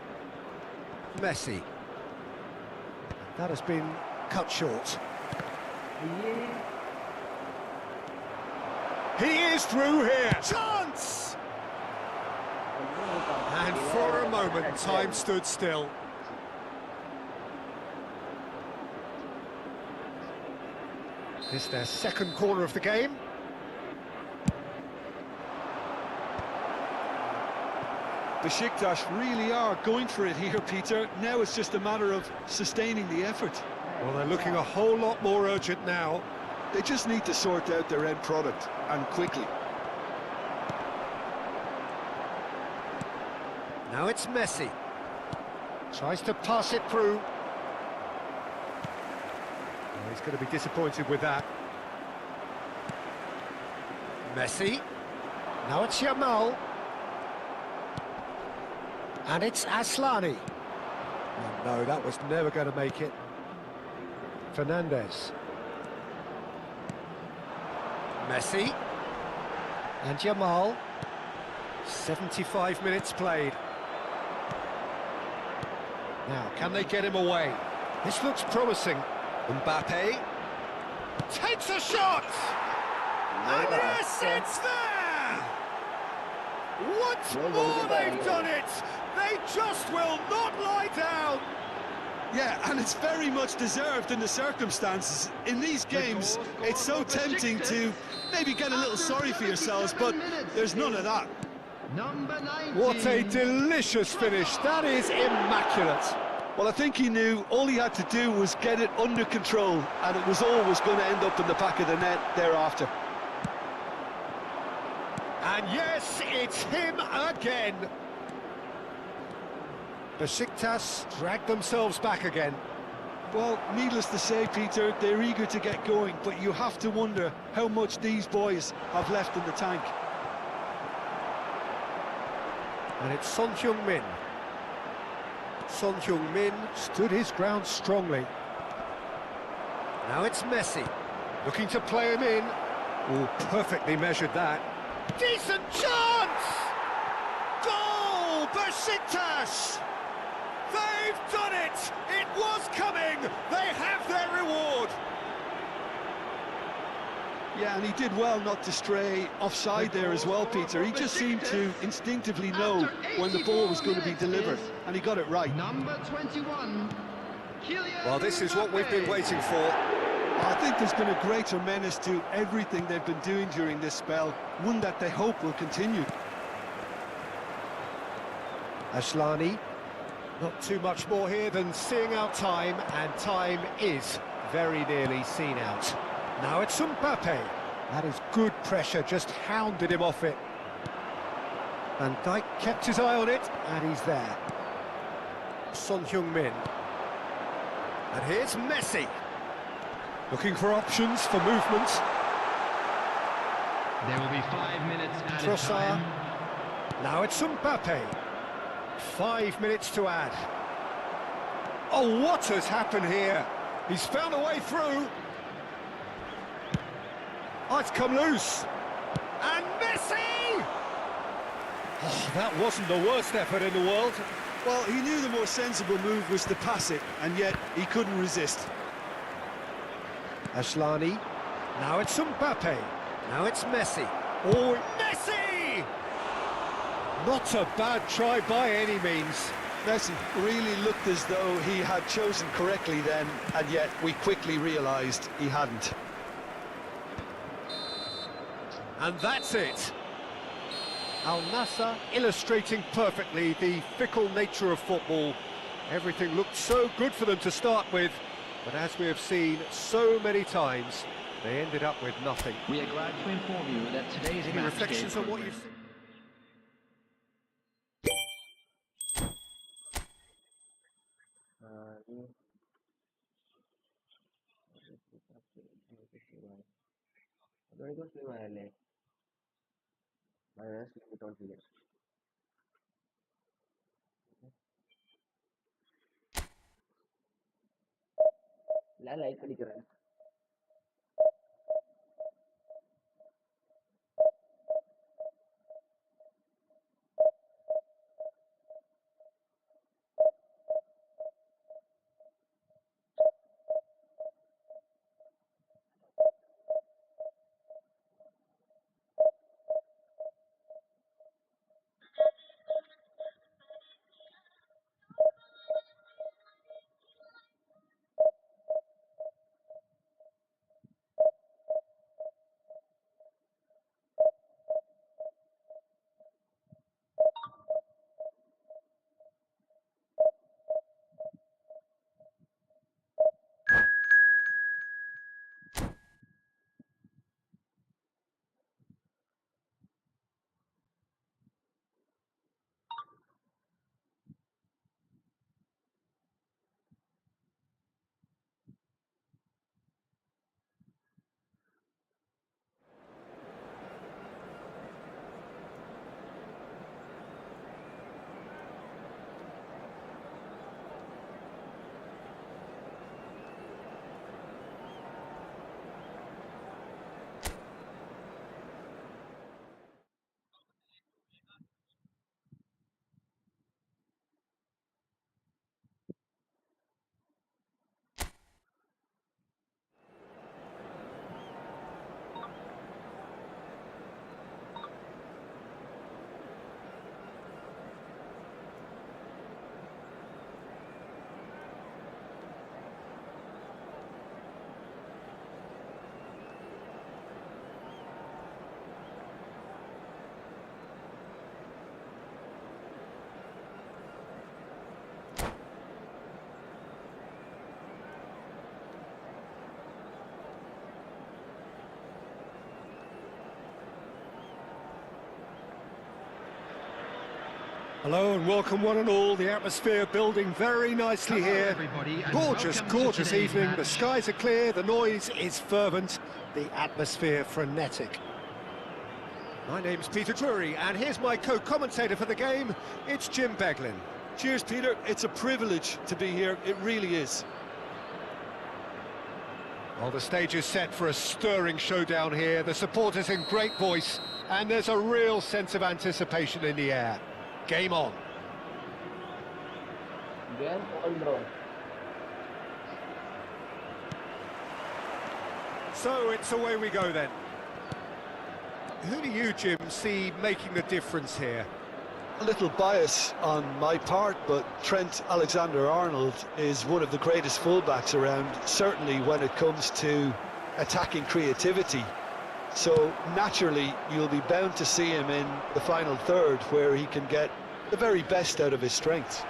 Speaker 2: Messi. That has been cut short. He is through here. Chance! And for a moment, time stood still. It's their second corner of the game.
Speaker 3: Besiktas really are going for it here, Peter. Now it's just a matter of sustaining the effort.
Speaker 2: Well, they're looking a whole lot more urgent now.
Speaker 3: They just need to sort out their end product, and quickly.
Speaker 2: Now it's Messi. Tries to pass it through. Oh, he's going to be disappointed with that. Messi. Now it's Yamal. And it's Asllani. No, that was never going to make it. Fernandez. Messi. And Jamal. 75 minutes played. Now, can they get him away? This looks promising. Mbappe takes a shot! And yes, it's there! Once more they've done it! They just will not lie down!
Speaker 3: Yeah, and it's very much deserved in the circumstances. In these games, it's so tempting to maybe get a little sorry for yourselves, but there's none of that.
Speaker 4: Number 19.
Speaker 2: What a delicious finish. That is immaculate.
Speaker 3: Well, I think he knew all he had to do was get it under control, and it was always going to end up in the back of the net thereafter.
Speaker 2: And yes, it's him again. Besiktas dragged themselves back again.
Speaker 3: Well, needless to say, Peter, they're eager to get going, but you have to wonder how much these boys have left in the tank.
Speaker 2: And it's Son Heung-min. Son Heung-min stood his ground strongly. Now it's Messi, looking to play him in. Oh, perfectly measured that. Decent chance! Goal, Besiktas! They've done it! It was coming! They have their reward!
Speaker 3: Yeah, and he did well not to stray offside there as well, Peter. He just seemed to instinctively know when the ball was going to be delivered, and he got it right.
Speaker 4: Number 21.
Speaker 2: Well, this is what we've been waiting for.
Speaker 3: I think there's been a greater menace to everything they've been doing during this spell, one that they hope will continue.
Speaker 2: Ashlani, not too much more here than seeing out time, and time is very nearly seen out. Now it's Mbappe. That is good pressure, just hounded him off it. Van Dijk kept his eye on it, and he's there. Son Heung-min. And here's Messi. Looking for options for movement.
Speaker 4: There will be 5 minutes added
Speaker 2: Trossard.
Speaker 4: time.
Speaker 2: Now it's Mbappe. 5 minutes to add. Oh, what has happened here? He's found a way through. Oh, it's come loose. And Messi! Oh, that wasn't the worst effort in the world.
Speaker 3: Well, he knew the more sensible move was to pass it, and yet he couldn't resist.
Speaker 2: Ashlani. Now it's Mbappe. Now it's Messi. Oh, Messi! Not a bad try by any means.
Speaker 3: Messi really looked as though he had chosen correctly then, and yet we quickly realised he hadn't.
Speaker 2: And that's it. Al Nassr illustrating perfectly the fickle nature of football. Everything looked so good for them to start with, but as we have seen so many times, they ended up with nothing.
Speaker 4: We are glad to inform you that today's
Speaker 2: Any
Speaker 4: match
Speaker 2: reflections
Speaker 4: day
Speaker 2: on what you've seen?
Speaker 1: ഞാൻ like അടിக்கிறேன்
Speaker 2: Hello and welcome one and all. The atmosphere building very nicely here.
Speaker 4: Everybody, and
Speaker 2: Gorgeous,
Speaker 4: welcome to
Speaker 2: gorgeous
Speaker 4: today's
Speaker 2: evening.
Speaker 4: match.
Speaker 2: The skies are clear, the noise is fervent, the atmosphere frenetic. My name's Peter Drury, and here's my co-commentator for the game. It's Jim Beglin.
Speaker 3: Cheers, Peter. It's a privilege to be here. It really is.
Speaker 2: Well, the stage is set for a stirring showdown here. The supporters in great voice, and there's a real sense of anticipation in the air. Game on.
Speaker 1: Game on, bro.
Speaker 2: So it's away we go then. Who do you, Jim, see making the difference here?
Speaker 3: A little bias on my part, but Trent Alexander-Arnold is one of the greatest fullbacks around, certainly when it comes to attacking creativity. So naturally, you'll be bound to see him in the final third, where he can get the very best out of his strengths.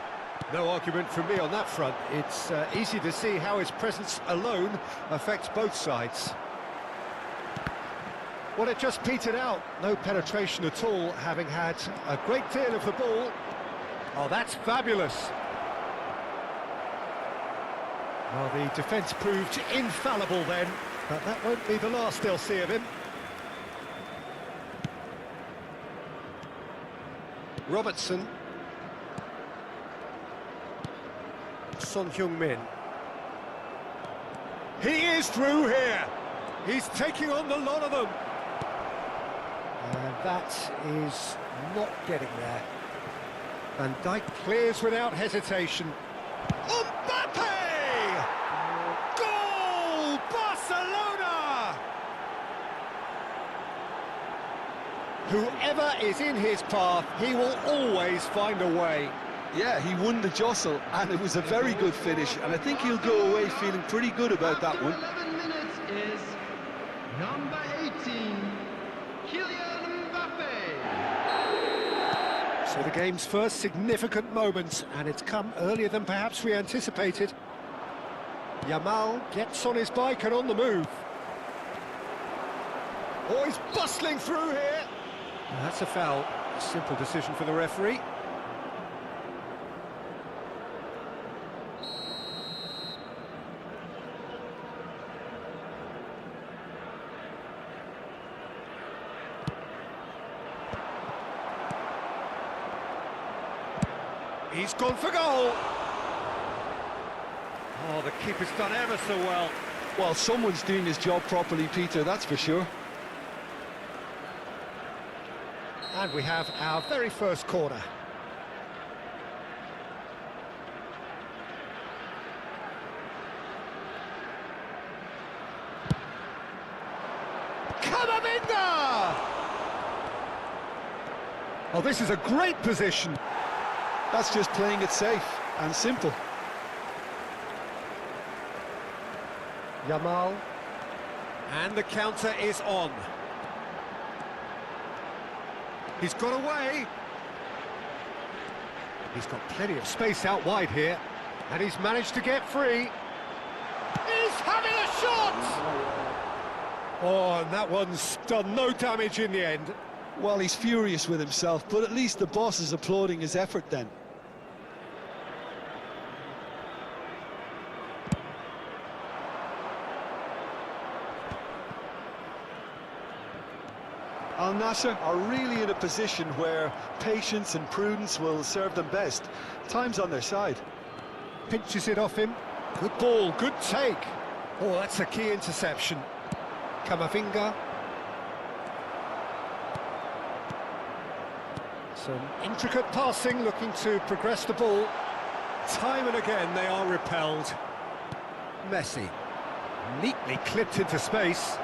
Speaker 2: No argument from me on that front. It's easy to see how his presence alone affects both sides. Well, it just petered out. No penetration at all, having had a great deal of the ball. Oh, that's fabulous. Well, the defence proved infallible then, but that won't be the last they'll see of him. Robertson. Son Heung-min. He is through here. He's taking on the lot of them. And that is not getting there. Van Dijk clears without hesitation. Mbappe! Goal! Barcelona! Whoever is in his path, he will always find a way.
Speaker 3: Yeah, he won the jostle, and it was a very good finish, and I think he'll go away feeling pretty good about that one.
Speaker 4: 11 minutes is number 18, Kylian Mbappe.
Speaker 2: So the game's first significant moment, and it's come earlier than perhaps we anticipated. Yamal gets on his bike and on the move. Oh, he's bustling through here. That's a foul. A simple decision for the referee. He's gone for goal. Oh, the keeper's done ever so well.
Speaker 3: Well, someone's doing his job properly, Peter, that's for sure.
Speaker 2: And we have our very first corner. Camavinga! Oh, this is a great position.
Speaker 3: That's just playing it safe and simple.
Speaker 2: Yamal. And the counter is on. He's got away. He's got plenty of space out wide here. And he's managed to get free. He's having a shot! Oh, and that one's done no damage in the end.
Speaker 3: Well, he's furious with himself, but at least the boss is applauding his effort then. Al Nassr are really in a position where patience and prudence will serve them best. Time's on their side.
Speaker 2: Pinches it off him. Good ball, good take. Oh, that's a key interception. Camavinga. Some intricate passing, looking to progress the ball. Time and again they are repelled. Messi. Neatly clipped into space.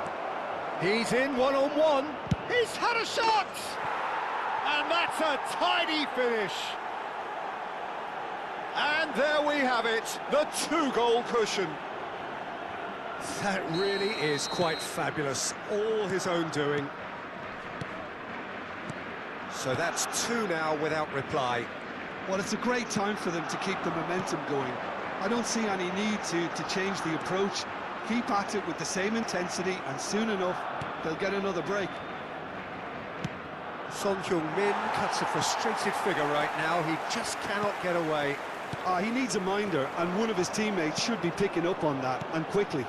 Speaker 2: He's in one-on-one. He's had a shot! And that's a tidy finish. And there we have it, the two-goal cushion. That really is quite fabulous, all his own doing. So that's two now without reply.
Speaker 3: Well, it's a great time for them to keep the momentum going. I don't see any need to change the approach. Keep at it with the same intensity, and soon enough, they'll get another break.
Speaker 5: Son Heung-min cuts a frustrated figure right now. He just cannot get away.
Speaker 3: He needs a minder, and one of his teammates should be picking up on that, and quickly.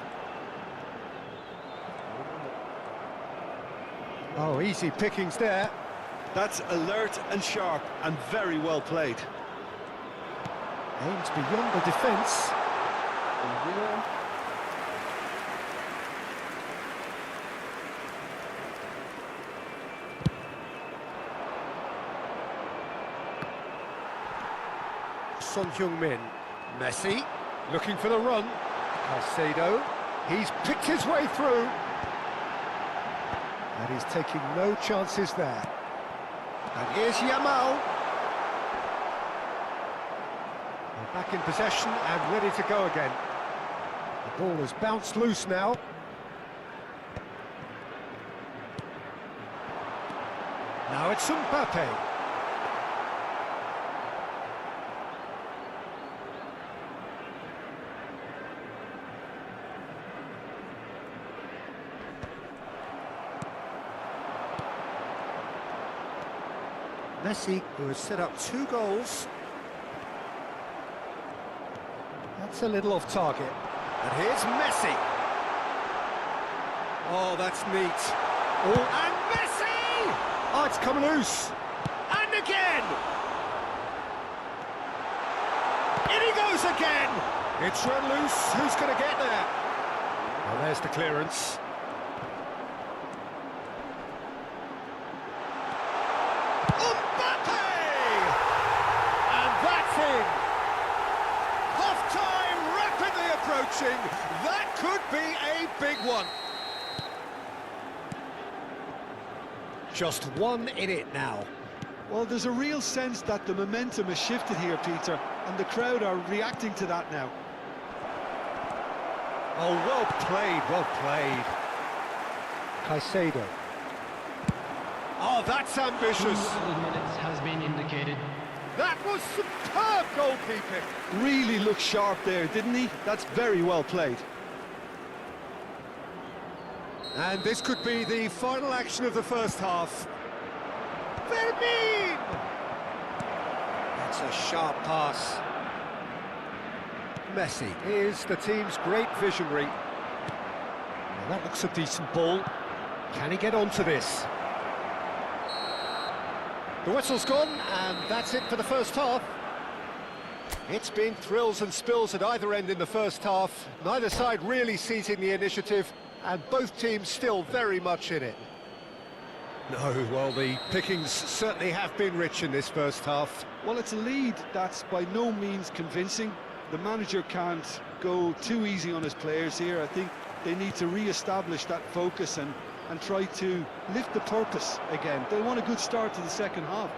Speaker 5: Oh, easy pickings there.
Speaker 3: That's alert and sharp, and very well played.
Speaker 5: Aims beyond the defence. Son Heung-min. Messi, looking for the run. Saidoo, he's picked his way through. And he's taking no chances there. And here's Yamal. They're back in possession and ready to go again. The ball has bounced loose now. Now it's Mbappe. Messi, who has set up 2 goals. That's a little off target. And here's Messi. Oh, that's neat. Oh, and Messi! Oh, it's come loose. And again! In he goes again! It's run loose. Who's going to get there? Well, there's the clearance. That could be a big one. Just one in it now.
Speaker 3: Well, there's a real sense that the momentum has shifted here, Peter, and the crowd are reacting to that now.
Speaker 5: Oh, well played, well played. Saidoo. Oh, that's ambitious.
Speaker 4: 2 minutes has been indicated.
Speaker 5: That was superb goalkeeping.
Speaker 3: Really looked sharp there, didn't he? That's very well played.
Speaker 5: And this could be the final action of the first half. Fermin! That's a sharp pass. Messi is the team's great visionary. Well, that looks a decent ball. Can he get onto this? The whistle's gone, and that's it for the first half. It's been thrills and spills at either end in the first half. Neither side really seizing the initiative, and both teams still very much in it. No, well, the pickings certainly have been rich in this first half.
Speaker 3: Well, it's a lead that's by no means convincing. The manager can't go too easy on his players here. I think they need to re-establish that focus and try to lift the purpose again. They want a good start to the second half.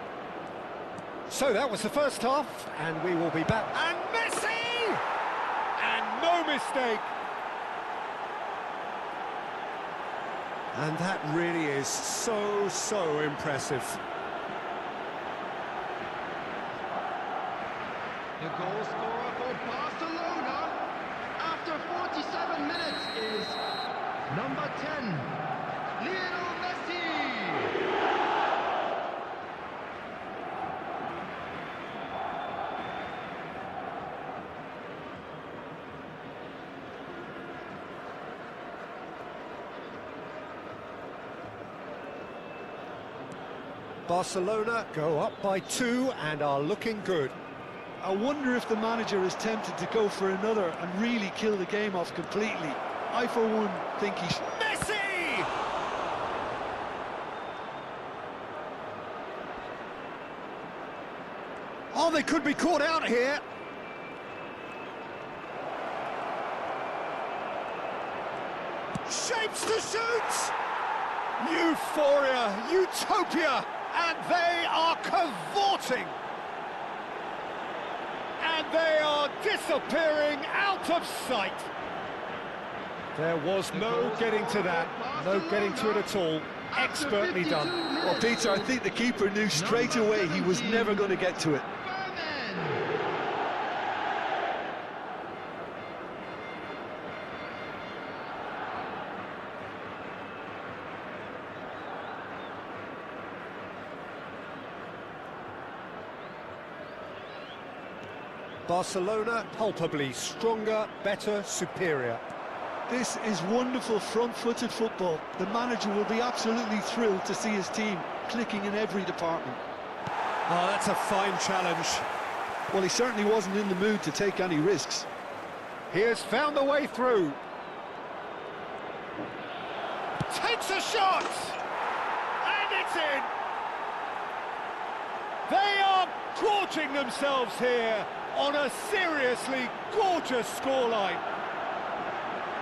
Speaker 5: So that was the first half, and we will be back. And Messi! And no mistake! And that really is so impressive.
Speaker 4: The goal scorer for Barcelona after 47 minutes is number 10, Lionel Messi.
Speaker 5: Barcelona go up by 2 and are looking good.
Speaker 3: I wonder if the manager is tempted to go for another and really kill the game off completely. I, for one, think he should.
Speaker 5: Messi! Oh, they could be caught out here. Shapes to shoot! Euphoria, utopia, and they are cavorting. And they are disappearing out of sight. There was no getting to that, no getting to it at all. Expertly done.
Speaker 3: Well, Peter, I think the keeper knew straight away he was never going to get to it.
Speaker 5: Barcelona palpably stronger, better, superior.
Speaker 3: This is wonderful front-footed football. The manager will be absolutely thrilled to see his team clicking in every department.
Speaker 5: Oh, that's a fine challenge.
Speaker 3: Well, he certainly wasn't in the mood to take any risks.
Speaker 5: He has found the way through. Takes a shot! And it's in! They are gorging themselves here on a seriously gorgeous scoreline.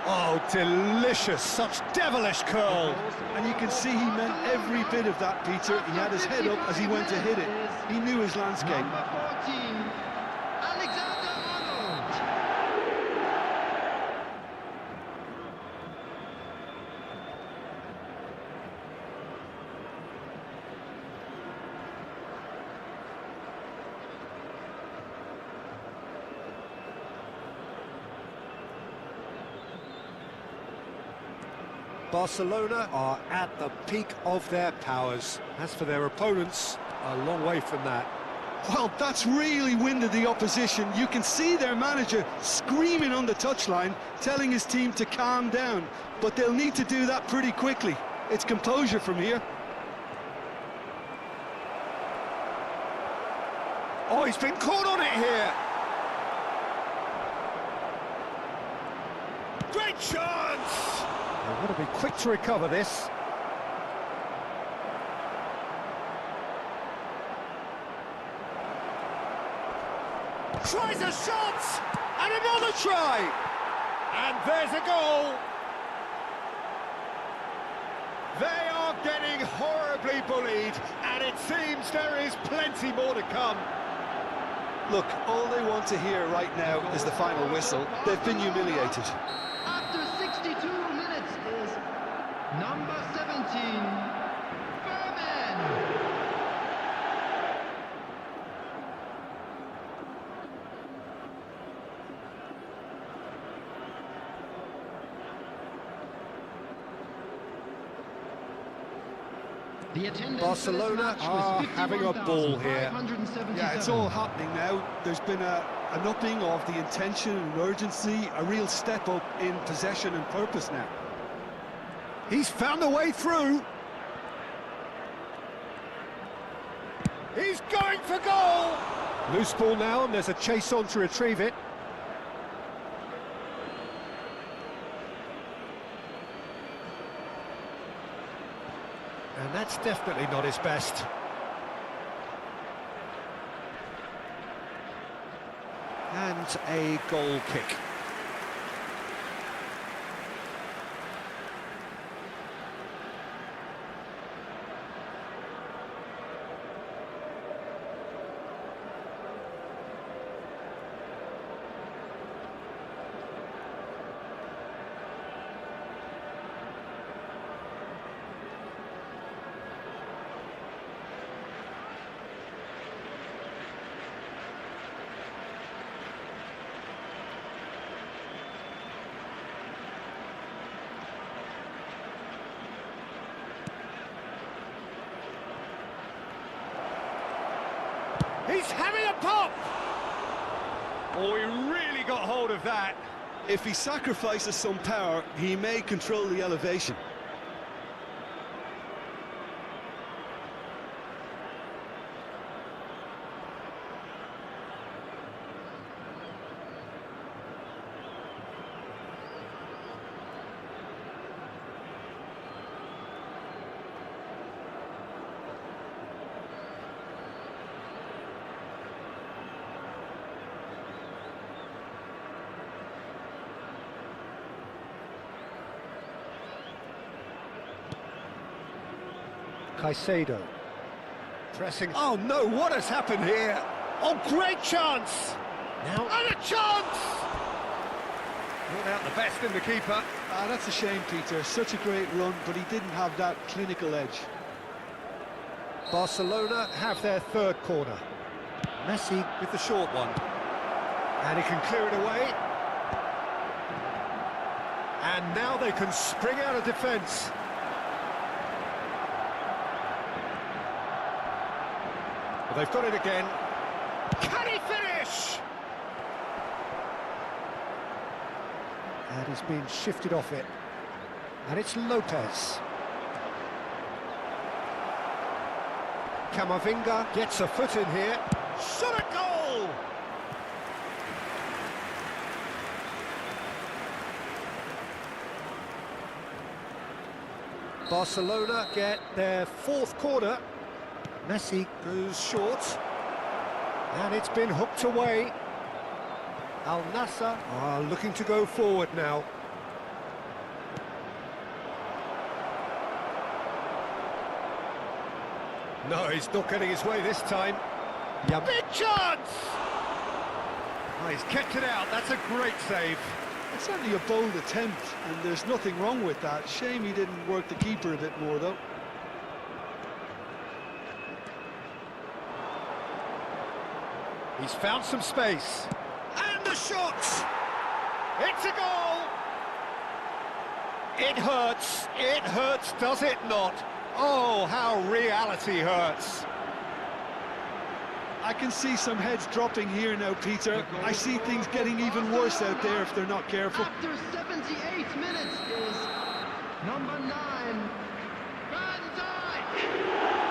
Speaker 5: Oh, delicious, such devilish curl.
Speaker 3: And you can see he meant every bit of that, Peter. He had his head up as he went to hit it. He knew his landscape.
Speaker 4: Number 14, Alexander-Arnold.
Speaker 5: Barcelona are at the peak of their powers. As for their opponents, a long way from that.
Speaker 3: Well, that's really winded the opposition. You can see their manager screaming on the touchline, telling his team to calm down. But they'll need to do that pretty quickly. It's composure from here.
Speaker 5: Oh, he's been caught on it here. Great chance! They've got to be quick to recover this. Tries a shot! And another try! And there's a goal! They are getting horribly bullied, and it seems there is plenty more to come.
Speaker 3: Look, all they want to hear right now is the final whistle. They've been humiliated.
Speaker 4: After 62 minutes is number 17, Berman. The attendance
Speaker 5: Barcelona are having a ball here.
Speaker 3: Yeah, it's all happening now. There's been an upping of the intention and urgency, a real step up in possession and purpose now.
Speaker 5: He's found a way through. He's going for goal. Loose ball now, and there's a chase on to retrieve it. And that's definitely not his best. And a goal kick. He's having a pop! Oh, he really got hold of that.
Speaker 3: If he sacrifices some power, he may control the elevation.
Speaker 5: Saidoo. Pressing. Oh no, what has happened here? Oh, great chance! Now, and a chance! Brought out the best in the keeper.
Speaker 3: That's a shame, Peter. Such a great run, but he didn't have that clinical edge.
Speaker 5: Barcelona have their third corner. Messi with the short one. And he can clear it away. And now they can spring out of defence. Well, they've got it again. Can he finish? And he's been shifted off it. And it's Lopez. Camavinga gets a foot in here. Shot a goal! Barcelona get their fourth corner. Messi goes short. And it's been hooked away. Al Nassr are looking to go forward now. No, he's not getting his way this time. Big chance! Oh, he's kept it out. That's a great save.
Speaker 3: It's certainly a bold attempt, and there's nothing wrong with that. Shame he didn't work the keeper a bit more, though.
Speaker 5: He's found some space. And the shot! It's a goal! It hurts, does it not? Oh, how reality hurts.
Speaker 3: I can see some heads dropping here now, Peter. I see things getting even worse out there if they're not careful.
Speaker 4: After 78 minutes is number 9, Van Dijk.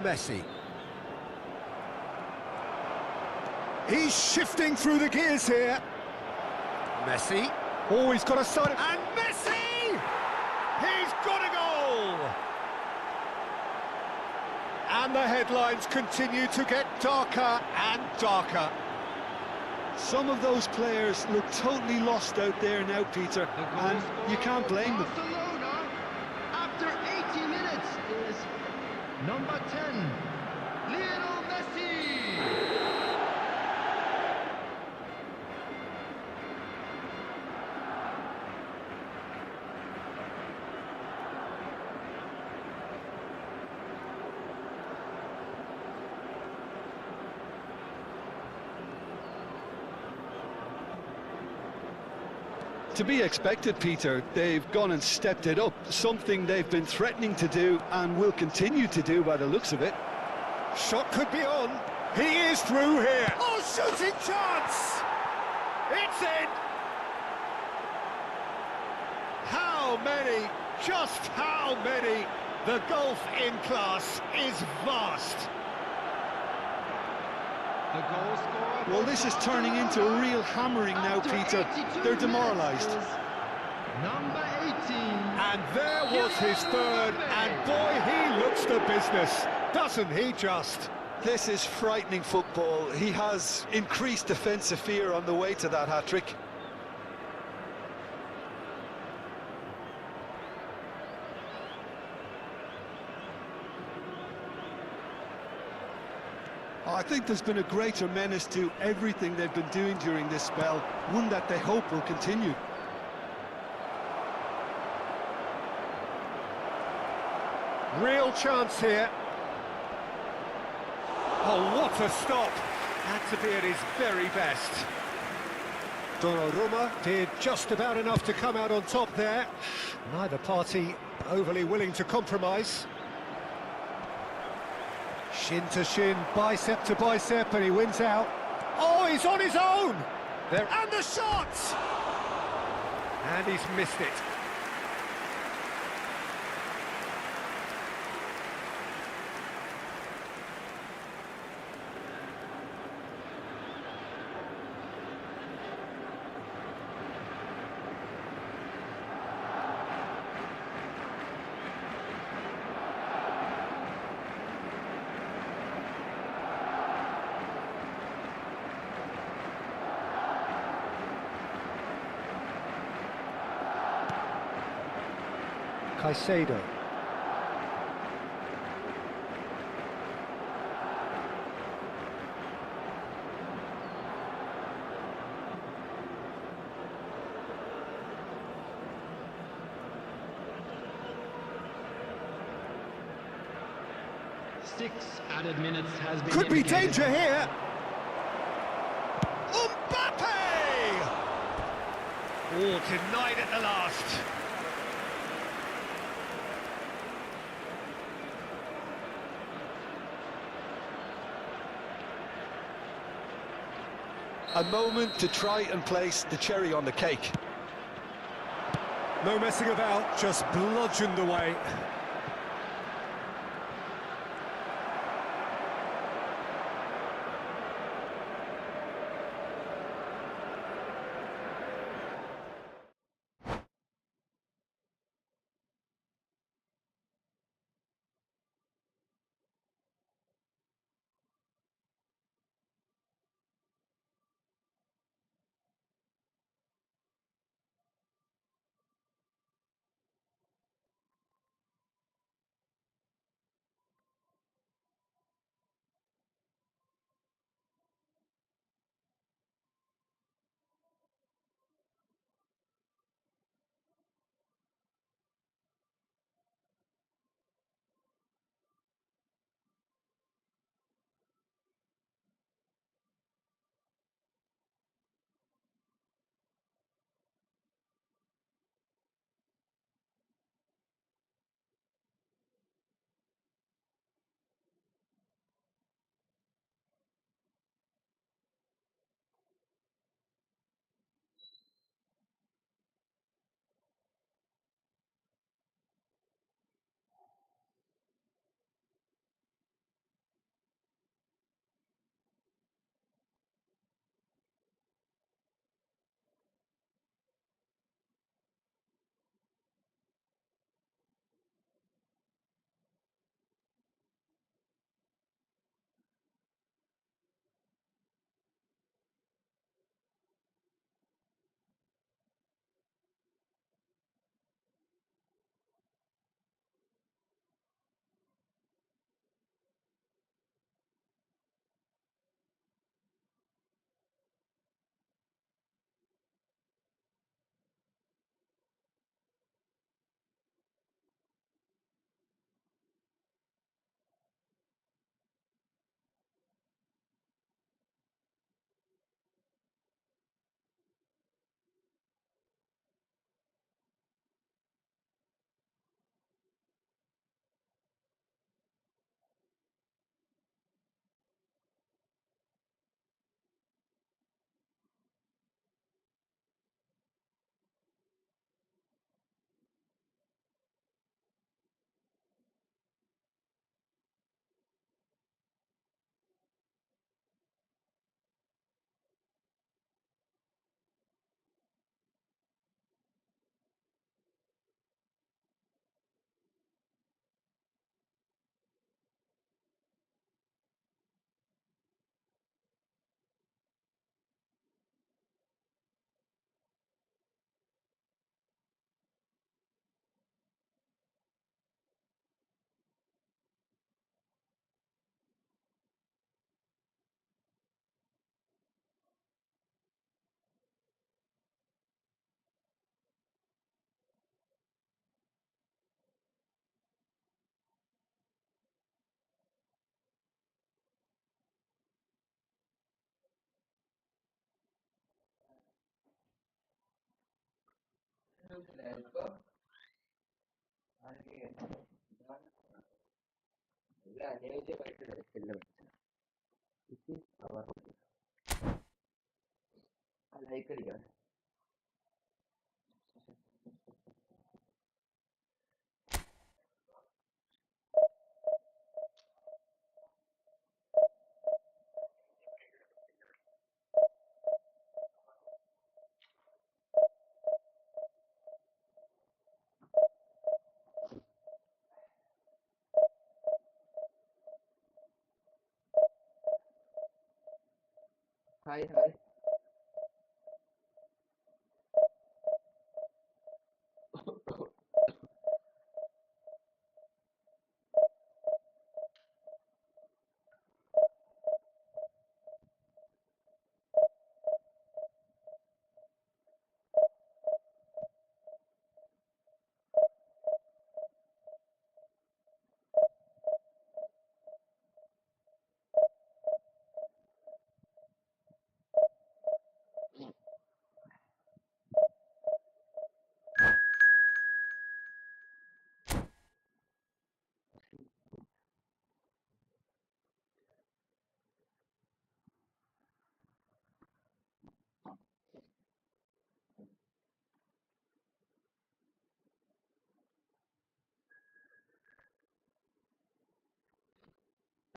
Speaker 5: Messi. He's shifting through the gears here. Messi. Oh, he's got a side of... And Messi! He's got a goal! And the headlines continue to get darker and darker.
Speaker 3: Some of those players look totally lost out there now, Peter, and you can't blame them.
Speaker 4: Barcelona, after 80 minutes, is number 10, Lionel Messi.
Speaker 3: To be expected, Peter. They've gone and stepped it up, something they've been threatening to do and will continue to do by the looks of it.
Speaker 5: Shot could be on. He is through here. Oh, shooting chance! It's in! How many? Just how many? The gulf in class is vast.
Speaker 4: The goal scorer.
Speaker 3: Well, this is turning into a real hammering now, Peter. They're demoralised.
Speaker 4: Number 18.
Speaker 5: And there was his third, and boy, he looks the business, doesn't he just?
Speaker 3: This is frightening football. He has increased defensive fear on the way to that hat-trick. I think there's been a greater menace to everything they've been doing during this spell, one that they hope will continue.
Speaker 5: Real chance here. Oh, what a stop! Had to be at his very best. Donnarumma did just about enough to come out on top there. Neither party overly willing to compromise. Shin to shin, bicep to bicep, and he wins out. Oh, he's on his own! There, and the shot! And he's missed it. Saidoo.
Speaker 4: Six added minutes has been
Speaker 5: Could be
Speaker 4: indicated.
Speaker 5: danger here. Mbappe!
Speaker 2: Oh, denied at the last.
Speaker 3: A moment to try and place the cherry on the cake.
Speaker 5: No messing about, just bludgeoned away.
Speaker 1: Like അടിക്കാം. Hi hi.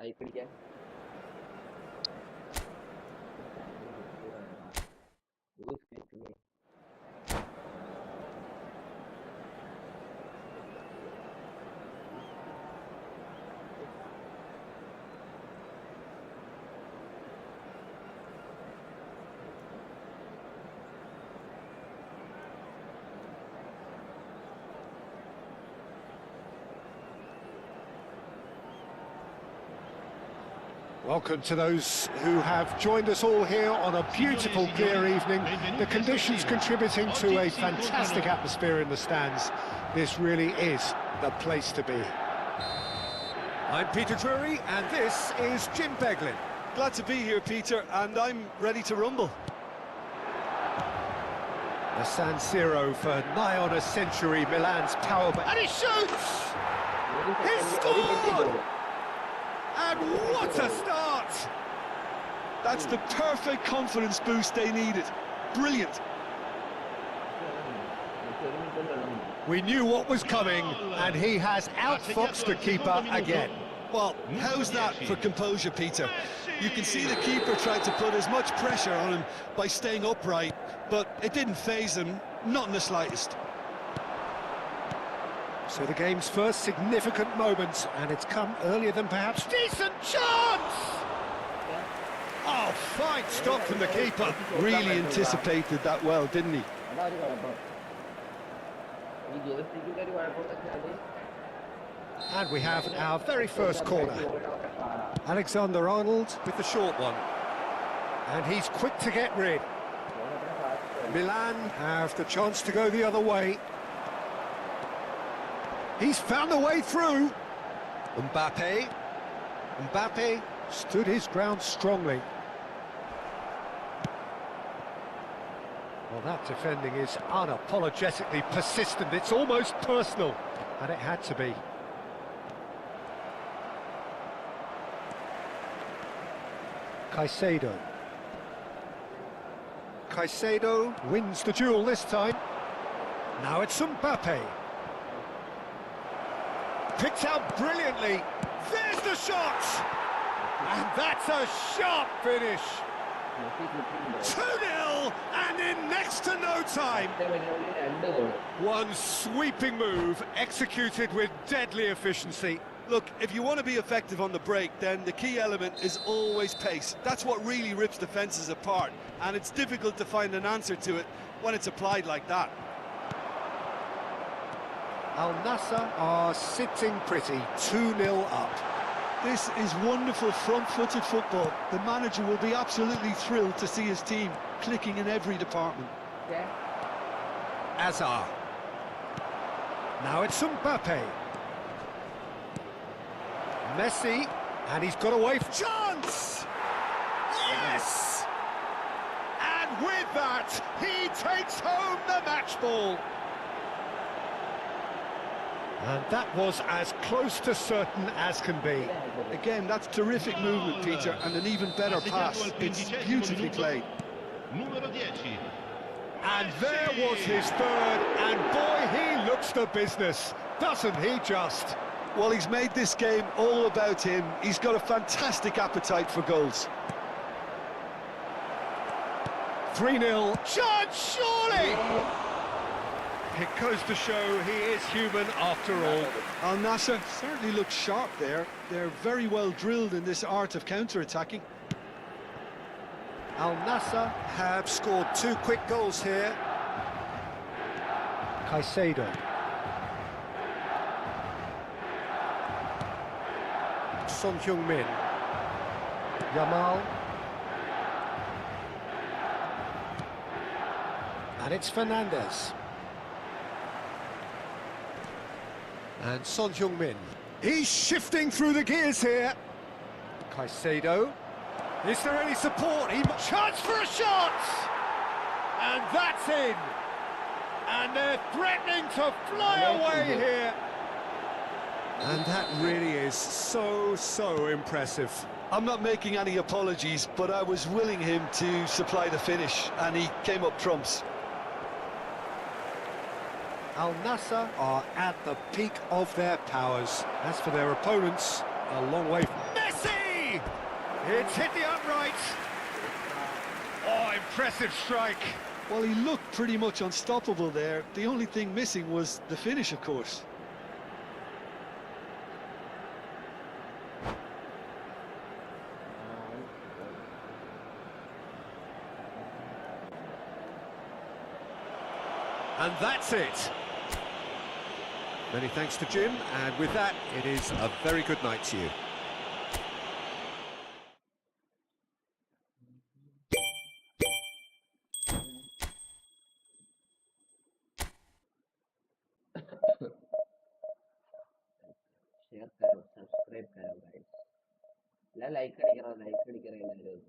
Speaker 1: ആയി പിടിക്കാൻ
Speaker 5: Welcome to those who have joined us all here on a beautiful, clear evening. The conditions contributing to a fantastic atmosphere in the stands. This really is the place to be. I'm Peter Drury, and this is Jim Beglin.
Speaker 3: Glad to be here, Peter, and I'm ready to rumble.
Speaker 5: The San Siro for nigh on a century, Milan's power, and he shoots! He scored! And what a start!
Speaker 3: That's the perfect confidence boost they needed. Brilliant.
Speaker 5: We knew what was coming, and he has outfoxed the keeper again.
Speaker 3: Well, how's that for composure, Peter? You can see the keeper tried to put as much pressure on him by staying upright, but it didn't faze him, not in the slightest.
Speaker 5: So the game's first significant moment, and it's come earlier than perhaps. Decent chance! Oh, fine stop from the keeper.
Speaker 3: Really anticipated that well, didn't he?
Speaker 5: And we have our very first corner. Alexander-Arnold with the short one. And he's quick to get rid. Milan have the chance to go the other way. He's found a way through. Mbappe stood his ground strongly. Well, that defending is unapologetically persistent. It's almost personal, and it had to be. Caicedo wins the duel this time. Now it's Mbappe. Picked out brilliantly. There's the shot! And that's a sharp finish. 2-0, and in next to no time. One sweeping move, executed with deadly efficiency.
Speaker 3: Look, if you want to be effective on the break, then the key element is always pace. That's what really rips defences apart, and it's difficult to find an answer to it when it's applied like that.
Speaker 5: Al Nassr are sitting pretty, 2-0 up.
Speaker 3: This is wonderful front-footed football. The manager will be absolutely thrilled to see his team clicking in every department.
Speaker 5: Azar. Now it's Mbappe. Messi, and he's got away. Chance! Yes! And with that, he takes home the match ball. And that was as close to certain as can be.
Speaker 3: Again, that's terrific movement, Peter, and an even better pass. It's beautifully played.
Speaker 5: And there was his third, and boy, he looks the business, doesn't he just?
Speaker 3: Well, he's made this game all about him. He's got a fantastic appetite for goals.
Speaker 5: 3-0. Chance, surely! It goes to show he is human after all.
Speaker 3: Al Nassr certainly looks sharp there. They're very well drilled in this art of counter-attacking.
Speaker 5: Al Nassr have scored 2 quick goals here. Caicedo. Son Heung-min. Yamal. And it's Fernandez. And Son Heung-min. He's shifting through the gears here. Caicedo. Is there any support? Chance for a shot! And that's in. And they're threatening to fly away here. And that really is so impressive.
Speaker 3: I'm not making any apologies, but I was willing him to supply the finish, and he came up trumps.
Speaker 5: Al Nassr are at the peak of their powers. As for their opponents, a long way. Messi! three! It's hit the upright. Oh, impressive strike.
Speaker 3: Well, he looked pretty much unstoppable there. The only thing missing was the finish, of course.
Speaker 5: And that's it. Many thanks to Jim, and with that, it is a very good night to you.
Speaker 1: Share करो, subscribe करो guys. ले like अडिक्किற எல்லாரும்.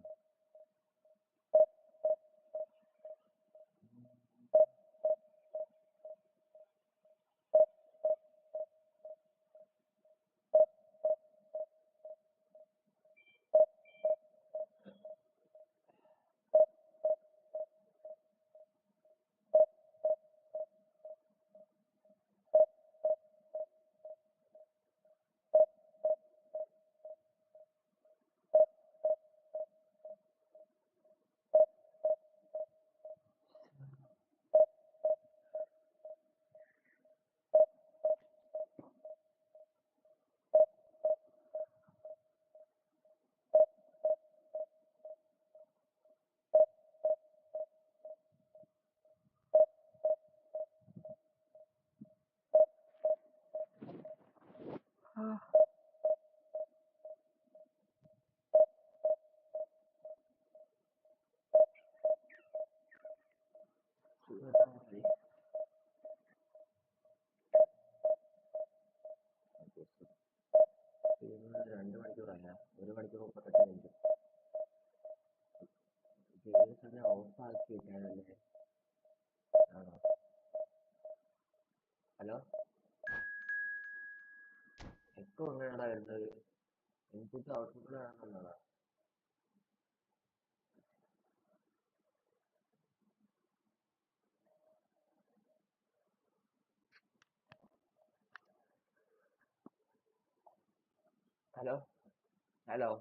Speaker 1: Hello, echo എങ്ങനെയാടാ വരുന്നത്? Input output കാണുന്നുണ്ടോടാ? Hello hello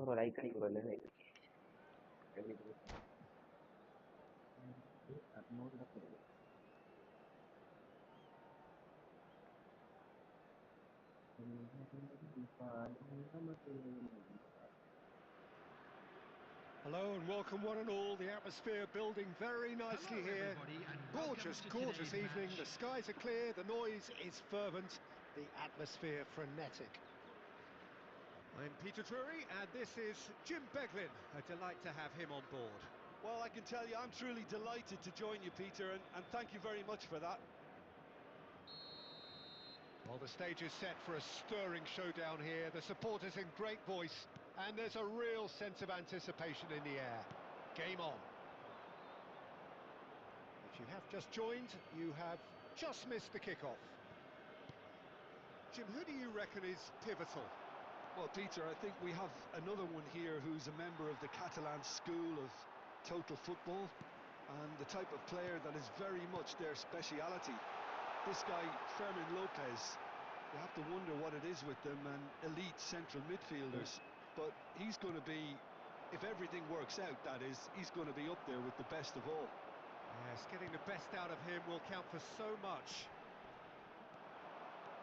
Speaker 1: bro like അടിക്കുമോ? അല്ലേ like
Speaker 2: Hello and welcome one and all. The atmosphere building very nicely here. Gorgeous evening. The skies are clear, the noise is fervent, the atmosphere frenetic. I'm Peter Drury and this is Jim Beglin. A delight to have him on board.
Speaker 3: Well, I can tell you, I'm truly delighted to join you, Peter, and thank you very much for that.
Speaker 2: Well, the stage is set for a stirring showdown here. The supporters in great voice, and there's a real sense of anticipation in the air. Game on. If you have just joined, you have just missed the kickoff. Jim, who do you reckon is pivotal?
Speaker 3: Well, Peter, I think we have another one here who's a member of the Catalan school of total football, and the type of player that is very much their speciality. This guy, Fermin Lopez, you have to wonder what it is with them and elite central midfielders, but he's going to be, if everything works out, that is, he's going to be up there with the best of all.
Speaker 2: Yes, getting the best out of him will count for so much.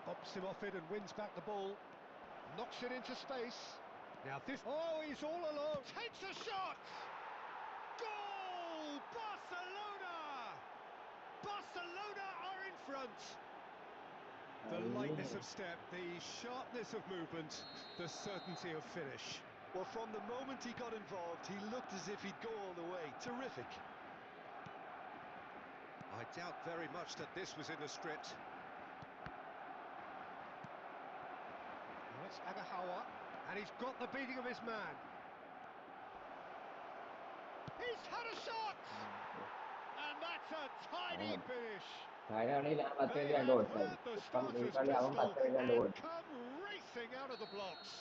Speaker 2: Bumps him off it and wins back the ball. Knocks it into space. Now this... Oh, he's all alone. Takes a shot! Goal! Barcelona! Barcelona are in front. The lightness of step, the sharpness of movement, the certainty of finish.
Speaker 3: Well, from the moment he got involved, he looked as if he'd go all the way. Terrific.
Speaker 5: I doubt very much that this was in the script. Now it's Agahawa, and he's got the beating of his man. He's had a shot! And that's a tidy finish.
Speaker 1: കഴിഞ്ഞ കളിയിൽ ആ 10
Speaker 5: They
Speaker 1: minute 2
Speaker 5: have
Speaker 1: കൊടുത്തത്.
Speaker 5: heard the
Speaker 1: ഇപ്പം ഈ
Speaker 5: starter's
Speaker 1: കളി അവൻ
Speaker 5: pistol
Speaker 1: 10 minute 2
Speaker 5: and
Speaker 1: കൊടുത്തു.
Speaker 5: come racing out of the blocks.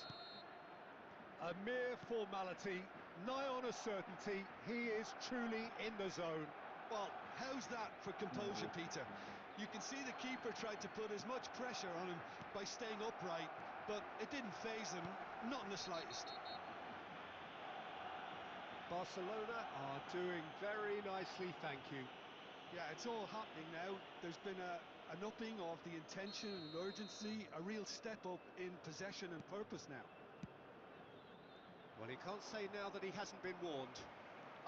Speaker 5: A mere formality, nigh on a certainty, he is truly in the zone.
Speaker 3: Well, how's that for composure, Peter? You can see the keeper tried to put as much pressure on him by staying upright, but it didn't faze him, not in the slightest.
Speaker 5: Barcelona are doing very nicely, thank you.
Speaker 3: Yeah, it's all happening now. There's been an upping of the intention and urgency, a real step up in possession and purpose now.
Speaker 5: Well, he can't say now that he hasn't been warned.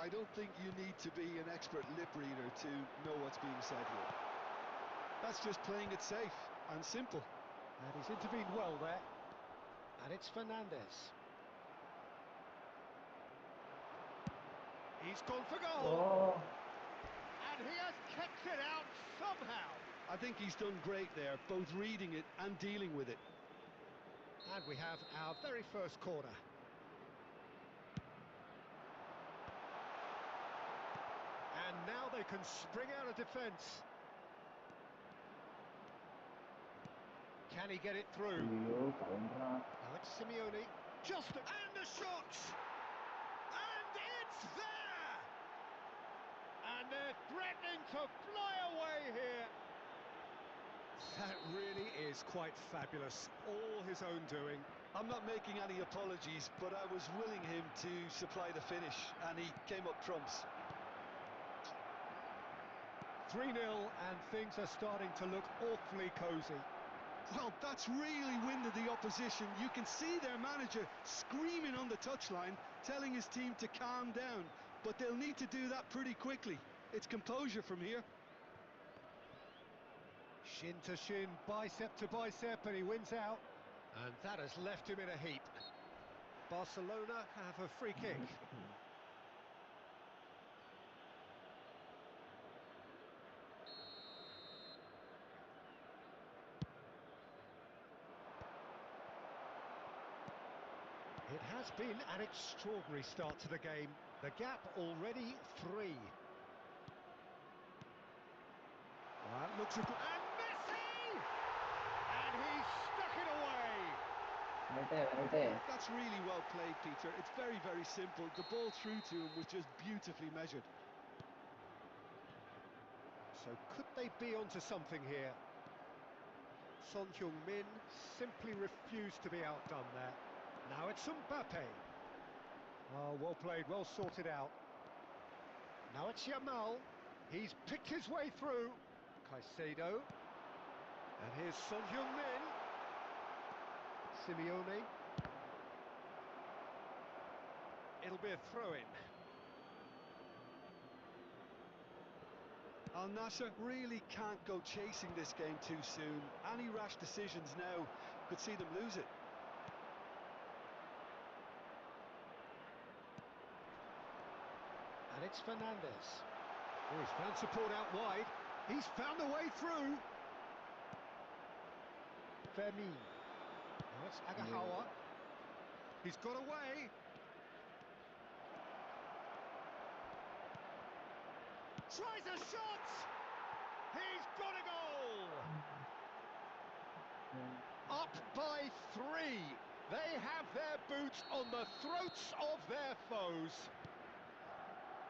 Speaker 3: I don't think you need to be an expert lip reader to know what's being said here. That's just playing it safe and simple.
Speaker 5: And he's intervened well there. And it's Fernandes. He's gone for goal.
Speaker 1: Oh.
Speaker 5: And he has kicked it out somehow.
Speaker 3: I think he's done great there, both reading it and dealing with it.
Speaker 5: And we have our very first corner. And now they can spring out of defence. Can he get it through?
Speaker 1: അയ്യോ കൗണ്ടറാ.
Speaker 5: Now it's Simeone. And the shot! And it's there! And they're threatening to fly away here. That really is quite fabulous. All his own doing.
Speaker 3: I'm not making any apologies, but I was willing him to supply the finish, and he came up trumps.
Speaker 5: 3-0, and things are starting to look awfully cosy.
Speaker 3: Well, that's really winded the opposition. You can see their manager screaming on the touchline, telling his team to calm down, but they'll need to do that pretty quickly. It's composure from here.
Speaker 5: Shin to shin, bicep to bicep, and he wins out. And that has left him in a heap. Barcelona have a free kick. It has been an extraordinary start to the game. The gap already 3. Well, that looks a good... And Messi! And he's stuck it away!
Speaker 1: വരട്ടെ.
Speaker 3: That's really well played, Peter. It's very, very simple. The ball through to him was just beautifully measured.
Speaker 5: So could they be onto something here? Son Heung-min simply refused to be outdone there. Now it's Mbappe. Oh, well played, well sorted out. Now it's Yamal. He's picked his way through. Saidoo. And here's Son Heung-min. Simeone. It'll be a throw-in.
Speaker 3: Al Nassr really can't go chasing this game too soon. Any rash decisions now could see them lose it.
Speaker 5: And it's Fernandes. Oh, he's found support out wide. He's found a way through. Fermin. Now it's Agahawa. He's got away. Tries a shot. He's got a goal. Up by 3. They have their boots on the throats of their foes.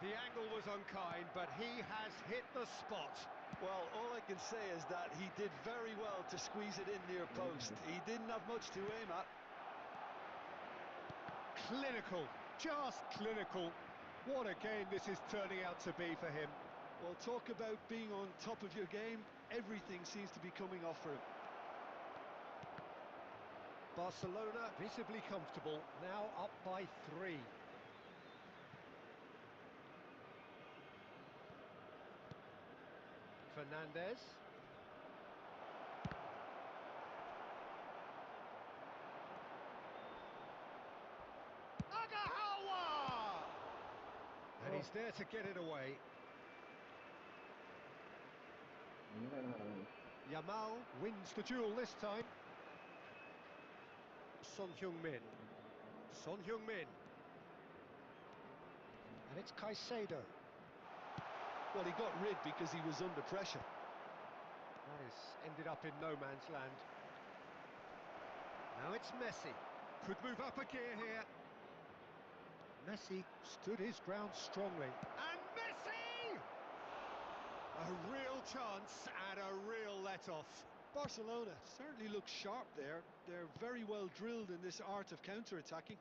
Speaker 5: The angle was unkind, but he has hit the spot.
Speaker 3: Well, all I can say is that he did very well to squeeze it in near post. He didn't have much to aim at.
Speaker 5: Clinical, just clinical. What a game this is turning out to be for him.
Speaker 3: Well, talk about being on top of your game. Everything seems to be coming off for him.
Speaker 5: Barcelona visibly comfortable, now up by 3. Fernandes. Agahawa! And he's there to get it away. Yamal wins the duel this time. Son Heung-min. Son Heung-min. And it's Caicedo.
Speaker 3: Well, he got rid because he was under pressure.
Speaker 5: That has ended up in no man's land. Now it's Messi. Could move up a gear here. Messi stood his ground strongly. And Messi! A real chance and a real let-off.
Speaker 3: Barcelona certainly looks sharp there. They're very well drilled in this art of counter-attacking.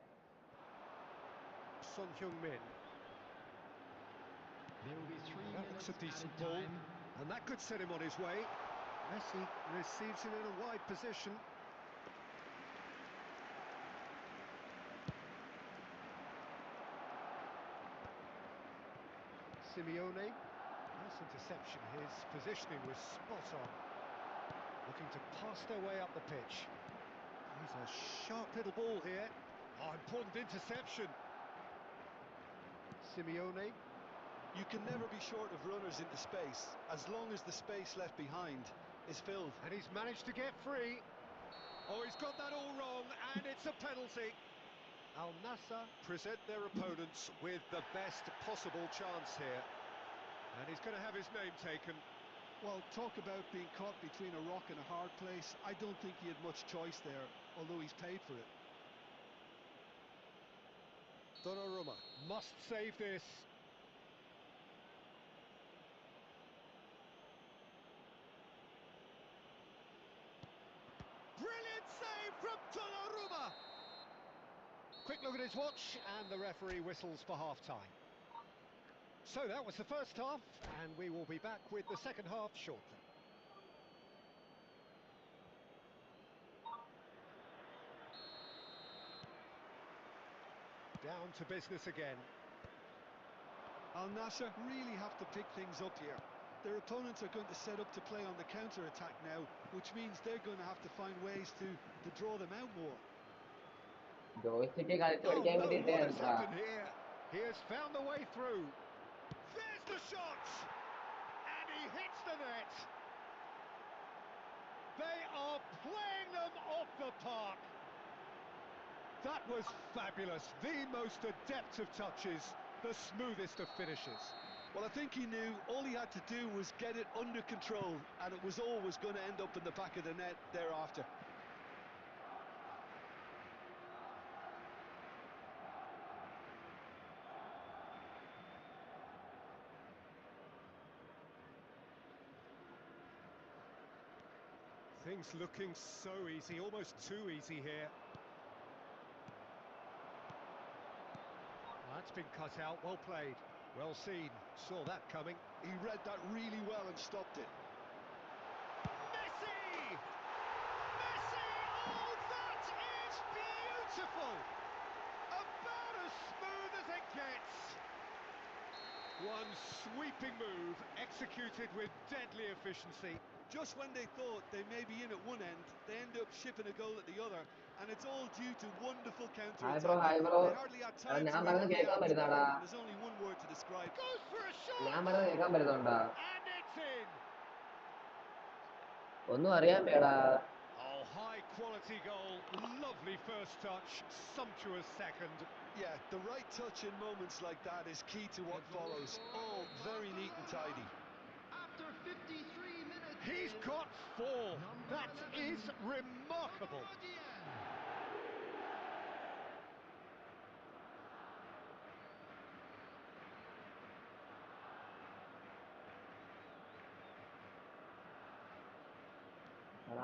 Speaker 5: Son Heung-min.
Speaker 4: There will be 3
Speaker 5: That
Speaker 4: minutes
Speaker 5: looks a decent
Speaker 4: added
Speaker 5: ball.
Speaker 4: time.
Speaker 5: And that could set him on his way. Messi receives it in a wide position. Simeone. Nice interception. His positioning was spot on. Looking to pass their way up the pitch. He's a sharp little ball here. Oh, important interception. Simeone.
Speaker 3: You can never be short of runners into space, as long as the space left behind is filled.
Speaker 5: And he's managed to get free. Oh, he's got that all wrong, and it's a penalty. Al Nassr present their opponents with the best possible chance here. And he's going to have his name taken.
Speaker 3: Well, talk about being caught between a rock and a hard place. I don't think he had much choice there, although he's paid for it.
Speaker 5: Donnarumma must save this. Brilliant save from Donnarumma! Quick look at his watch, and the referee whistles for half-time. So that was the first half, and we will be back with the second half shortly. Down to business again.
Speaker 3: Al Nassr really have to pick things up here. Their opponents are going to set up to play on the counter-attack now, which means they're going to have to find ways to draw them out more.
Speaker 1: joystick
Speaker 5: Oh
Speaker 1: കളിച്ച്
Speaker 5: no,
Speaker 1: പഠിക്കാൻ
Speaker 5: what has
Speaker 1: വേണ്ടിട്ടാ.
Speaker 5: happened here? He has found the way through. There's the shot! And he hits the net. They are playing them off the park. That was fabulous. The most adept of touches, the smoothest of finishes.
Speaker 3: Well, I think he knew all he had to do was get it under control, and it was always going to end up in the back of the net thereafter.
Speaker 5: Things looking so easy, almost too easy here. That's been cut out, well played, well seen, saw that coming.
Speaker 3: He read that really well and stopped it.
Speaker 5: Messi! Messi! Oh, that is beautiful! About as smooth as it gets. One sweeping move, executed with deadly efficiency.
Speaker 3: Just when they thought they may be in at one end, they end up shipping a goal at the other, and it's all due to wonderful
Speaker 1: Hi bro,
Speaker 3: counter-attacking.
Speaker 1: hi bro.
Speaker 3: They hardly had time to
Speaker 1: ഞാൻ
Speaker 3: even
Speaker 1: പറഞ്ഞത് കേൾക്കാൻ
Speaker 3: react,
Speaker 1: പറ്റുന്നാടാ.
Speaker 3: and there's only one word to describe.
Speaker 5: Goes for a shot!
Speaker 1: ഞാൻ പറഞ്ഞത് കേൾക്കാൻ പറ്റുന്നുണ്ടാ?
Speaker 5: And it's in!
Speaker 1: ഒന്നും അറിയാൻ മേടാ.
Speaker 5: Oh, high quality goal, lovely first touch, sumptuous second.
Speaker 3: Yeah, the right touch in moments like that is key to what follows. All very neat and tidy.
Speaker 4: After 53 minutes,
Speaker 5: He's got 4. That is remarkable.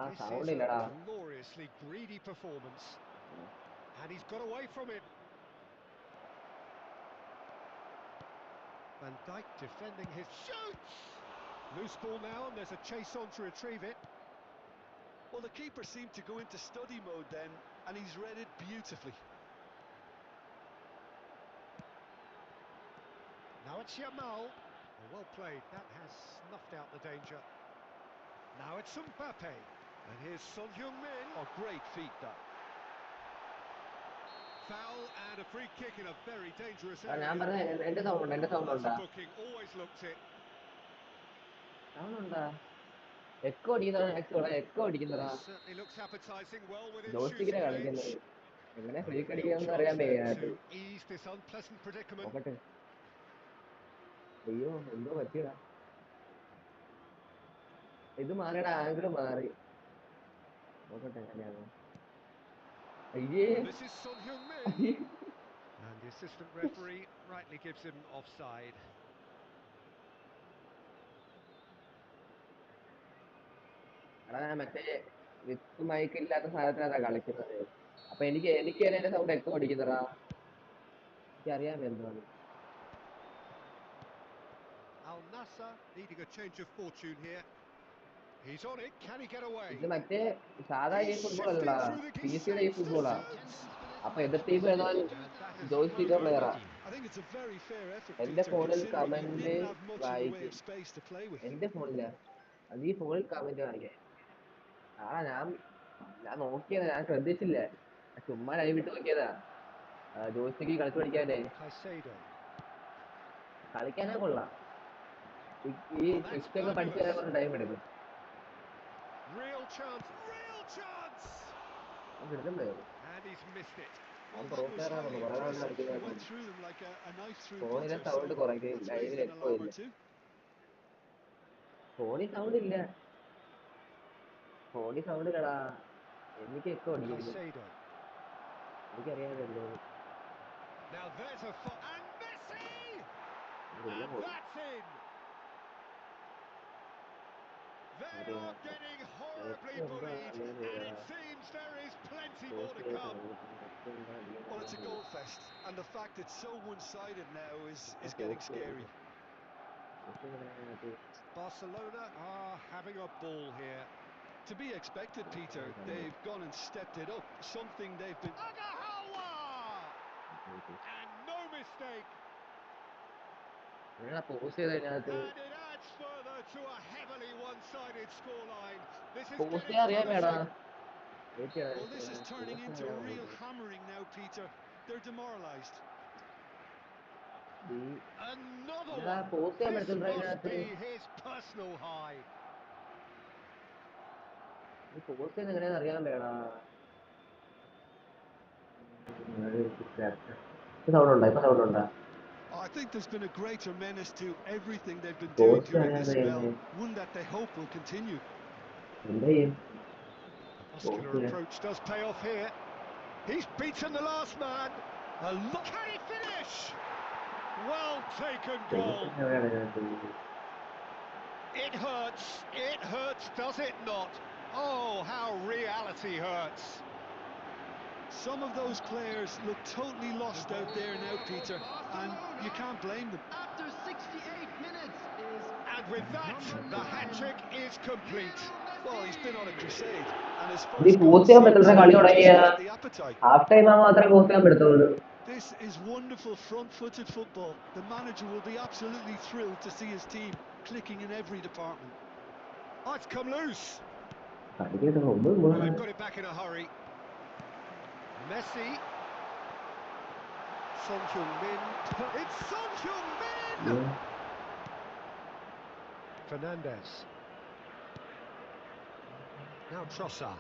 Speaker 5: This
Speaker 1: sound
Speaker 5: is
Speaker 1: illada.
Speaker 5: a gloriously greedy performance. And he's got away from it. Van Dijk defending his shoots! Loose ball now, and there's a chase on to retrieve it.
Speaker 3: Well, the keeper seemed to go into study mode then, and he's read it beautifully.
Speaker 5: Now it's Yamal. Oh, well played, that has snuffed out the danger. Now it's Mbappe. And here's Son Heung-min.
Speaker 3: Oh, great feat, that.
Speaker 5: Foul and a free kick in a very dangerous
Speaker 1: ഞാൻ
Speaker 5: area.
Speaker 1: പറഞ്ഞത് എന്റെ sound
Speaker 5: That's
Speaker 1: ഉണ്ടാ?
Speaker 5: a booking, always looked it.
Speaker 1: Sound ഉണ്ടാ? Echo
Speaker 2: Certainly looks appetizing, well within
Speaker 1: joystick
Speaker 2: shooting range. Real chance then to ease this unpleasant predicament. And this is Son Heung-min. And the assistant referee rightly gives him offside. Al Nassr needing a change of fortune here. He's on it, can he get away? He's shifting through the he saves the shoots. And that has flowed over.
Speaker 3: I think it's a very fair effort, Peter, considering he didn't have much in the way of space to play with.
Speaker 2: Saidoo. Real chance, real chance! And he's missed it.
Speaker 3: Well, that was highly impressive. He went through them like a knife through butter, so that's raised an alarm or two.
Speaker 2: Saidoo. Now there's a and Messi! And that's in! They are getting horribly bullied, and it seems there is plenty more to come.
Speaker 3: Well, it's a goal fest, and the fact it's so one-sided now is getting scary.
Speaker 2: Barcelona are having a ball here.
Speaker 3: To be expected, Peter. They've gone and stepped it up, something they've been...
Speaker 2: Agahawa! And no mistake. And it adds further to a heavily one-sided scoreline. This is getting promising.
Speaker 3: Well, this is turning into real hammering now, Peter. They're demoralised.
Speaker 2: Another one. This must be his personal high.
Speaker 3: I think there's been a greater menace to everything they've been doing during this spell, one that they hope will continue.
Speaker 2: Muscular approach does pay off here. He's beaten the last man. Can he finish? Well taken goal. It hurts, does it not? Oh, how reality hurts.
Speaker 3: Some of those players look totally lost out there now, Peter, and you can't blame them.
Speaker 4: After 68 minutes
Speaker 2: And with that, the hat-trick is complete.
Speaker 3: Well, he's been on a crusade, and his first goal seemed to just the appetite. This is wonderful front-footed football. The manager will be absolutely thrilled to see his team clicking in every department.
Speaker 2: Oh, it's come loose. Well, they've got it back in a hurry. Messi. Son Heung-min. It's Son Heung-min! Fernandez. Now Trossard.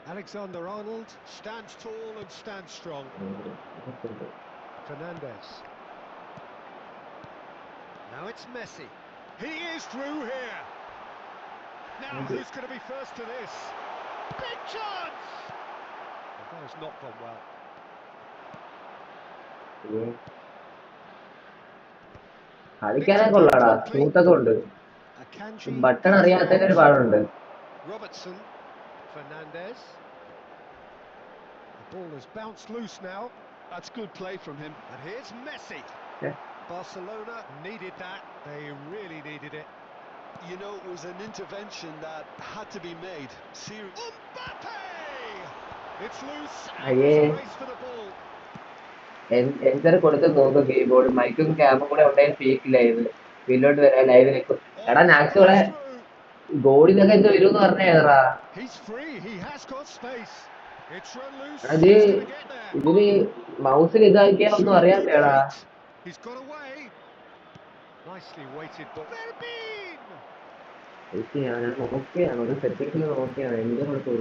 Speaker 2: Alexander-Arnold stands tall and stands strong. Fernandez. Now it's Messi. He is through here. Now who's going to be first to this? Big chance! That has not gone well. Robertson. Fernandez. The ball has bounced loose now.
Speaker 3: That's good play from him.
Speaker 2: And here's Messi. Barcelona needed that. They really needed it.
Speaker 3: You know, it was an intervention that had to be made.
Speaker 2: Mbappe! It's loose and there's a race for the ball.
Speaker 1: Enter കൊടുത്ത് നോക്ക് keyboard മൈക്കും ക്യാമും കൂടെ ഉണ്ടെങ്കിൽ speak live പിന്നോട്ട് വരാം ലൈവിലേക്ക് എടാ നാക്സോടെ ഗോളിനൊക്കെ എന്ത് വരും എന്ന് പറഞ്ഞേടാ അത് ഇതിന് മൗസിൽ ഇതാക്കിയാ ഒന്നും അറിയാത്തേടാ
Speaker 5: Nicely weighted ball. Verbin!
Speaker 1: ഞാൻ നോക്കിയാണ് ഒരു സെറ്റിംഗ് നോക്കിയാണ് എന്റെ കൊടുത്തു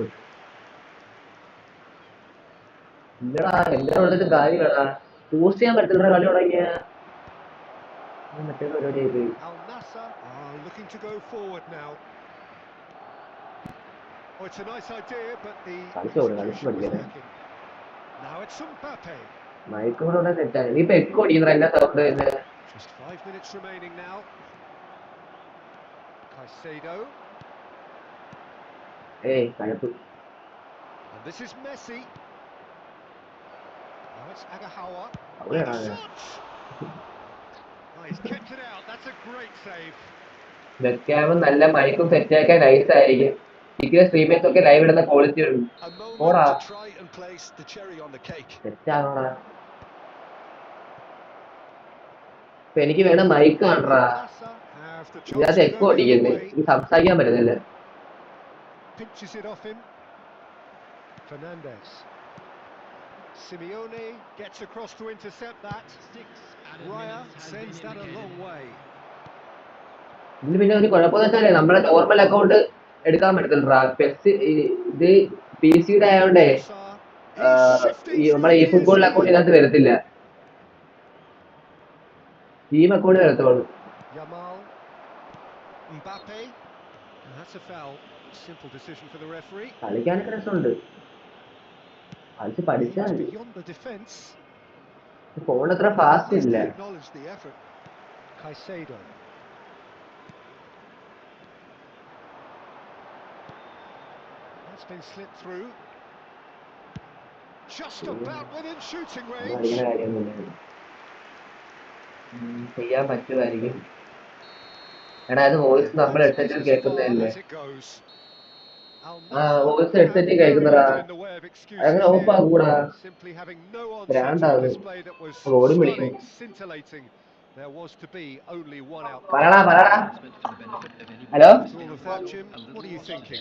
Speaker 1: ഇല്ലടാ എന്റെ കൊടുത്തിട്ട് കാര്യമില്ലടാ പോസ്റ്റ് ചെയ്യാൻ പറ്റില്ല കളി തുടങ്ങിയ മറ്റേ പരിപാടി ആയിപ്പോയി.
Speaker 5: Al Nassr are looking to go forward now. Oh, it's a nice idea, but the execution was lacking. Now it's Mbappe.
Speaker 1: മൈക്കൂടെ തെറ്റാണ് നീ ഇപ്പൊ എക്കോ അടിക്കുന്ന എല്ലാ സൗണ്ട് തന്നെ.
Speaker 5: Just 5 minutes remaining now. Saidoo.
Speaker 1: ഏയ് കഴപ്പ്.
Speaker 5: And this is Messi. Now it's Agahawa.
Speaker 1: അവിടെയാണോ
Speaker 5: He's kept it out. That's a great save.
Speaker 1: വെക്കാമോ നല്ല മൈക്കും സെറ്റാക്കാൻ nice ആയിരിക്കും. ഇങ്ങനെ സ്ട്രീമേഴ്സ് ഒക്കെ ലൈവ് ഇടുന്ന ക്വാളിറ്റി ഉണ്ട്. ഓടാ സെറ്റാണോടാ. ഇപ്പൊ എനിക്ക് വേണം മൈക്ക് കാണാ. ഇതിനകത്ത് എക്കോ അടിക്കുന്നേ എനിക്ക് സംസാരിക്കാൻ പറ്റുന്നില്ല.
Speaker 5: Pinches it off him. Fernandez. Simeone gets across to intercept that. Raya sends that a long way.
Speaker 1: ഇതിന് പിന്നെ ഒരു കുഴപ്പമെന്ന് വെച്ചാലേ നമ്മളെ നോർമൽ അക്കൗണ്ട് എടുക്കാൻ പറ്റത്തില്ല. ഇത് പി സിയുടെ ആയതുകൊണ്ടേ നമ്മളെ ഈ ഫുട്ബോൾ അക്കൗണ്ട് ഇതിനകത്ത് വരത്തില്ല. ടീം അക്കൗണ്ട് വരത്തുള്ളൂ.
Speaker 5: Yamal. Mbappe. That's a foul. Simple decision for the referee.
Speaker 1: കളിക്കാനൊക്കെ രസമുണ്ട്. കളിച്ച് പഠിച്ചാൽ
Speaker 5: Beyond the defense.
Speaker 1: ഫോൺ അത്ര ഫാസ്റ്റ് ഇല്ല.
Speaker 5: Saidoo. That's been slipped through. Just about within shooting range.
Speaker 1: ചെയ്യാൻ പറ്റുമായിരിക്കും. എടാ അത് വോയിസ് നമ്മൾ ഹെഡ്സെറ്റിൽ കേൾക്കുന്നതല്ലേ? വോയിസ് ഹെഡ്സെറ്റിൽ കേൾക്കുന്നടാ. അങ്ങനെ ഓഫ് ആകൂടാ. ഭ്രാന്താവും. റോഡും വിളിക്കും. പറടാ പറടാ. ഹലോ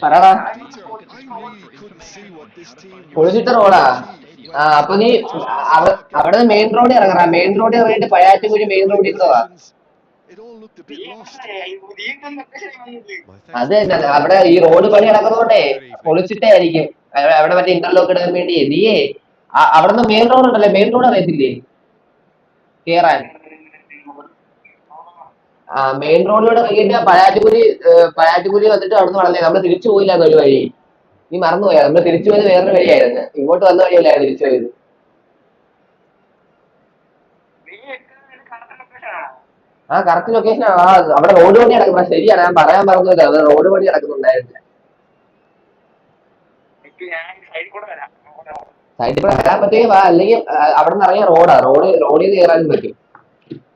Speaker 1: പറടാ. പൊളിച്ചിട്ട് റോഡാ. അപ്പൊ നീ അവിടെ മെയിൻ റോഡിൽ ഇറങ്ങാ. മെയിൻ റോഡിൽ ഇറങ്ങിയിട്ട് പയാറ്റുകുരി മെയിൻ റോഡിൽ ഇട്ടതാ. അത് തന്നെ അവിടെ ഈ റോഡ് പണി നടക്കുന്നതുകൊണ്ടേ പൊളിച്ചിട്ടേ ആയിരിക്കും. അവിടെ മറ്റേ ഇന്റർലോക്ക് ഇടാൻ വേണ്ടി നീയേ അവിടുന്ന് മെയിൻ റോഡ് ഉണ്ടല്ലേ, മെയിൻ റോഡ് അറിയത്തില്ലേ കേറാൻ? മെയിൻ റോഡിലൂടെ കഴിഞ്ഞിട്ട് പയാറ്റുകുരി വന്നിട്ട് അവിടുന്ന് വളർന്നേ. നമ്മള് തിരിച്ചു പോയില്ലാന്ന് ഒരു വഴി. നീ മറന്നുപോയാ? നമ്മള് തിരിച്ചു പോയത് വേറൊരു വഴിയായിരുന്നു. ഇങ്ങോട്ട് വന്ന വഴിയല്ലായിരുന്നു തിരിച്ചു പോയത്. കറക്റ്റ് ലൊക്കേഷൻ അവിടെ റോഡ് പണി നടക്കുന്ന. ശരിയാണ്, ഞാൻ പറയാൻ പറഞ്ഞത് അവിടെ റോഡ് പണി നടക്കുന്നുണ്ടായിരുന്നു. സൈഡിൽ കൂടെ വരാൻ പറ്റുമെങ്കിൽ വാ, അല്ലെങ്കിൽ അവിടെ നിന്ന് ഇറങ്ങിയ റോഡിൽ നിന്ന് കയറാനും പറ്റും,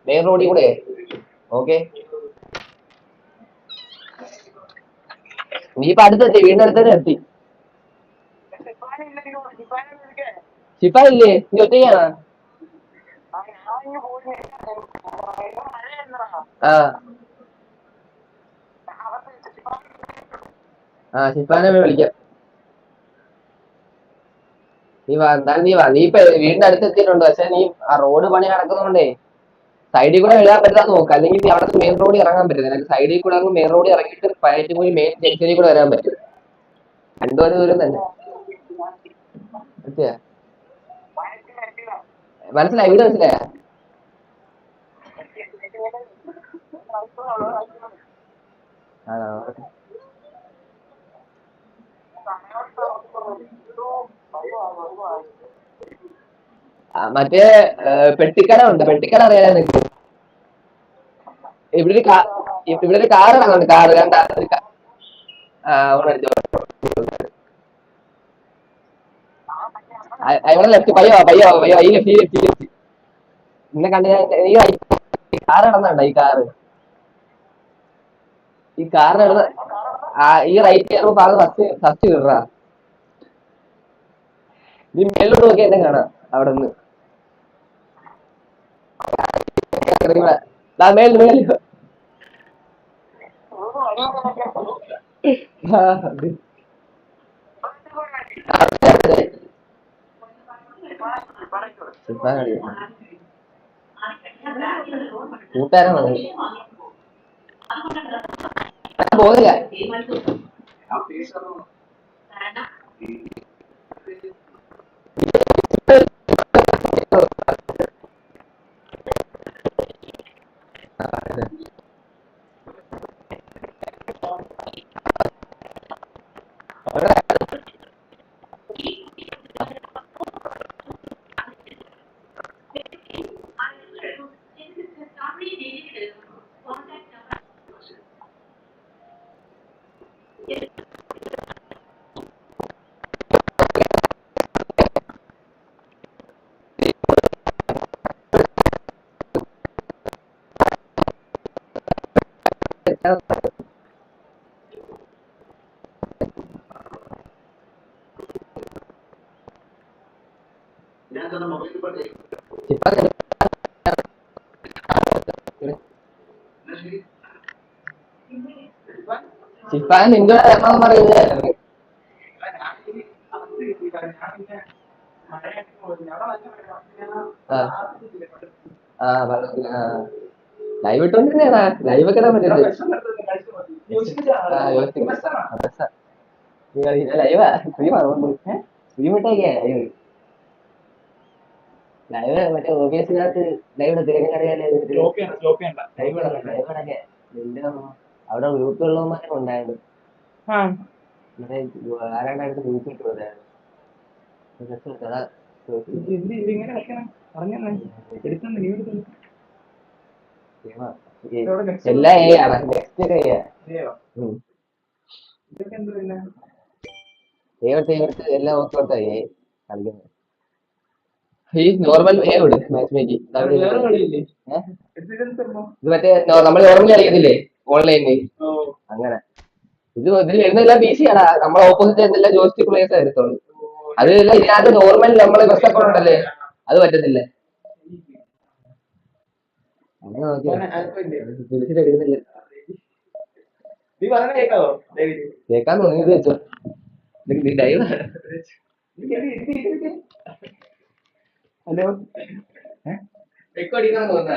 Speaker 1: മെയിൻ റോഡിൽ കൂടെ. ഓക്കെ, നീ ഇപ്പൊ അടുത്തെത്തി, വീടിന്റെ അടുത്തന്നെ എത്തി. ശിപ്പ ഇല്ലേ? നീ ഒറ്റയ്ക്കാണ്? ശിപ്പാനെ വിളിക്കാം. നീ ഇപ്പൊ വീടിന്റെ അടുത്ത് എത്തിയിട്ടുണ്ട്. പക്ഷെ നീ ആ റോഡ് പണി നടക്കുന്നതുകൊണ്ടേ സൈഡിൽ കൂടെ എഴുതാൻ പറ്റാൻ നോക്ക്, അല്ലെങ്കിൽ നീ അവിടെ മെയിൻ റോഡിൽ ഇറങ്ങാൻ പറ്റും. നിനക്ക് സൈഡിൽ കൂടെ മെയിൻ റോഡിൽ ഇറങ്ങിയിട്ട് പയറ്റും കൂടി മെയിൻ ജംഗ്ഷനിൽ കൂടെ വരാൻ പറ്റും. രണ്ടുപേരും ദൂരം തന്നെ. മനസ്സിലായി? വീട് മനസ്സിലായ? മറ്റേ പെട്ടിക്കട ഉണ്ട്, പെട്ടിക്കട അറിയാലോ നിനക്ക്? ഇവിടെ ഒരു കാർ ഇറങ്ങുന്നുണ്ട്, കാറ് കണ്ട? ഇവിടെ ലെഫ്റ്റ്, പയ്യോ ഈ ലെഫ്റ്റ് ഇന്നെ കണ്ട. ഈ കാർ ഇടന്നുണ്ട, ഈ കാറിന് ഇടന്ന് ഈ റൈറ്റ് ഫസ്റ്റ് കിടറാ. നീ മേലോട്ട് നോക്കി എന്നെ കാണാം അവിടെ നിന്ന്. മേല് കൂട്ടുകാരാണ്. പോകുന്നില്ല. ഷിഫാൻ നിന്റെ പറയുന്നത് ലൈവ് ഇട്ടോണ്ടിരുന്നേടാ, ലൈവ് ഒക്കെ ഇടാൻ പറ്റില്ല. ലൈവാ സ്ട്രീം ഇട്ടേക്കാ ലൈവ്. ലൈവ് മറ്റേ ഓബിയസിനകത്ത് ലൈവ് ഇടത്തില്ല. അവിടെ ഗ്രൂപ്പുള്ളവന്മാരൊക്കെ ഉണ്ടായിരുന്നു. മറ്റേ ആരാണ്ടടുത്ത് ഗ്രൂപ്പ് ഇട്ട് പോയതായിരുന്നു. എല്ലാ എ ആണ്, നെക്സ്റ്റ് ഒക്കെ എല്ലാം ഓർത്തോട്ടായി കളിക്കുന്നത്. ഈ നോർമൽ എ വിട് മാച്ച് മേക്ക്. ഇത് മറ്റേ നമ്മൾ നോർമലി കളിക്കത്തില്ലേ ഓൺലൈനിൽ, അങ്ങനെ. ഇതിൽ വരുന്നതെല്ലാം ബി സി ആണ്. നമ്മളെ ഓപ്പോസിറ്റ് എന്തെല്ലാം ജോയിസ്റ്റിക് പ്ലേയേഴ്സ് വരുത്തുള്ളൂ. അത് ഇതിനകത്ത് നോർമൽ നമ്മളെ ബസ് അക്കൗണ്ട് ഉണ്ടല്ലേ, അത് പറ്റത്തില്ല. കേക്കാൻ തോന്നി വെച്ചോ. ഹലോ അടിക്കണം തോന്നാ.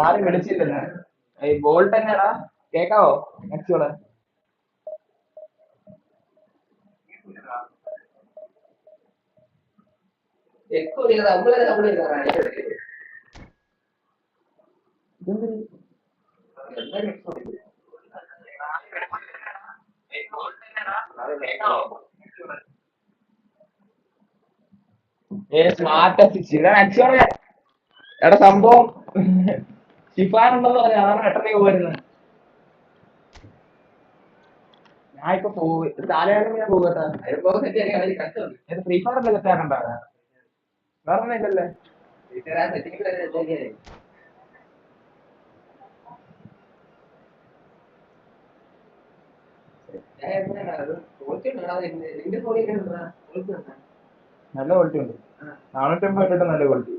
Speaker 1: ആരും വിളിച്ചില്ല. ബോൾട്ട് തന്നെയാടാ. കേക്കാവോ നെക്സ്റ്റ്? സ്മാർട്ട് എടാ സംഭവം ഷിഫാനുണ്ടെന്ന് പറഞ്ഞ അതാണ് പെട്ടെന്ന് പോയിരുന്നത്. ഞാൻ ഇപ്പൊ പോയി താലയാണെങ്കിൽ ഞാൻ പോകട്ടെ. ഫ്രീ ഫയർ അല്ലേ സെറ്റാക്കണ്ട, വേറെ ഒന്നും ഇല്ലല്ലേ? നല്ല ക്വാളിറ്റി ഉണ്ട്. 450 ഇട്ടിട്ട് നല്ല quality.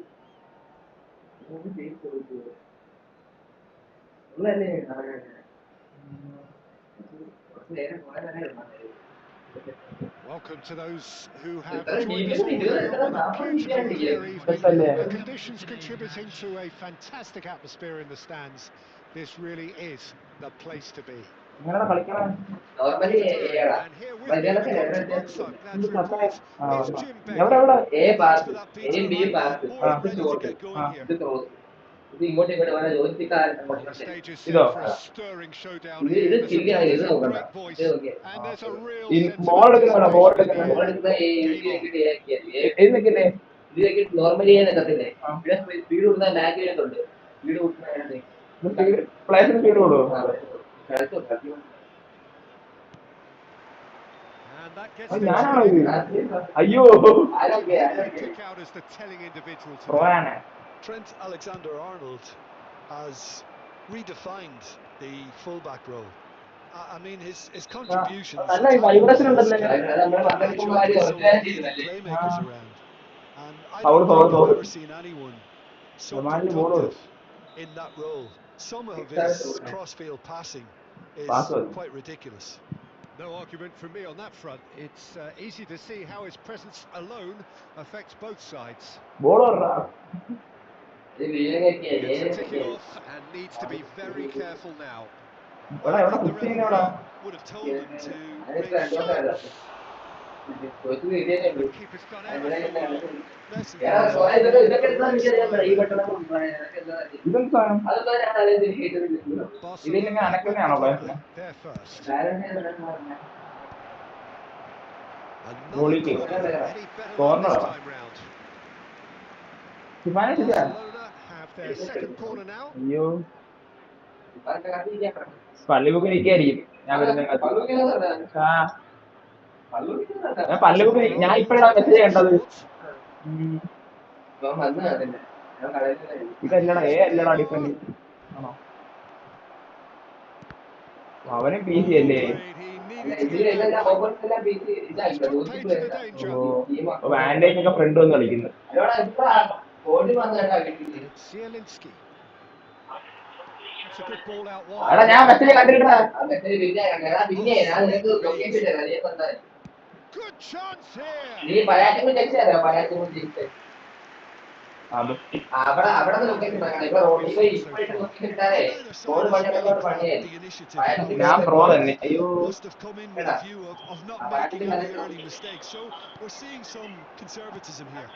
Speaker 5: Welcome to those who have joined us all here on a beautiful clear evening. The conditions contributing to a fantastic atmosphere in the stands. This really is the place to be.
Speaker 1: Normally,
Speaker 5: And here with me in the box, I'm glad to report, is Jim Beck.
Speaker 1: A pass,
Speaker 5: For that
Speaker 1: A B pass,
Speaker 5: ready to get going here. On the stages set for a stirring showdown here. The supporters in great voice, and there's a real sense of
Speaker 1: normally speed
Speaker 5: and that gets the pick out as the telling individual today.
Speaker 3: Trent Alexander-Arnold has redefined the fullback role. I mean, his contributions
Speaker 6: നല്ല
Speaker 3: tap into
Speaker 6: vibration
Speaker 3: the
Speaker 6: ഉണ്ടല്ലോ.
Speaker 3: strength and agility of some of the leading playmakers around. And I
Speaker 6: Foul,
Speaker 3: don't
Speaker 6: foul,
Speaker 3: think I've
Speaker 6: foul.
Speaker 3: ever seen anyone so
Speaker 6: Romano ball.
Speaker 3: productive in that role. Some of his cross-field passing is
Speaker 6: Password.
Speaker 3: quite ridiculous.
Speaker 5: No argument from me on that front. It's easy to see how his presence alone affects both sides.
Speaker 6: Ball ഓടറാ.
Speaker 5: Gets it ticking off and needs to be very careful now.
Speaker 3: Well, I
Speaker 6: എടാ
Speaker 3: think the
Speaker 6: കുത്തി എവിടാ?
Speaker 3: referee would have told him to raise his hands.
Speaker 5: The keeper's done ever so well.
Speaker 3: Listen, guys, a race line there.
Speaker 6: ഇതെന്ത് സാധനം? ഇതിലിങ്ങനെ
Speaker 5: Barcelona with the
Speaker 6: അനക്കുന്നതാണോ
Speaker 5: corner.
Speaker 6: പൈപ്പിന്?
Speaker 5: They're first. Another
Speaker 6: ഗോളിക്ക്.
Speaker 5: corner. Any better luck
Speaker 6: Corner
Speaker 5: this
Speaker 6: ആണോ?
Speaker 5: time round?
Speaker 6: ശിവാനെ ശരിയാ?
Speaker 5: Barcelona have their second corner now.
Speaker 6: അയ്യോ. പള്ളിമുക്ക് നിൽക്കായിരിക്കും. ഞാൻ വരുന്ന ആ ഞാൻ പള്ളിമുക്ക് ഞാൻ ഇപ്പഴാ മെസ്സേജ് കണ്ടത്. ഇതല്ലടാ അല്ലടാ ഡിഫൻഡ് ആണോ? അവനും പി സി അല്ലേ? ഓ വാൻഡേക്ക് ഒക്കെ ഫ്രണ്ട് വന്ന് കളിക്കുന്നത്. എടാ ഞാൻ മെസ്സേജ് കണ്ടിട്ടാ.
Speaker 1: നീ പരാജയം ജയിച്ചാലോ പരാജയം ജയിച്ചേ അവിടെ ലൊക്കേഷൻ ഇപ്പൊ ഇപ്പോഴത്തെ ലൊക്കേഷൻ ഇട്ടാലേ ഗോൾ പണിയൊക്കെ പണിയായി
Speaker 6: ഞാൻ പ്രോ തന്നെ. അയ്യോ
Speaker 3: Must have come in with a view of not making any early mistakes. So we're seeing some conservatism here.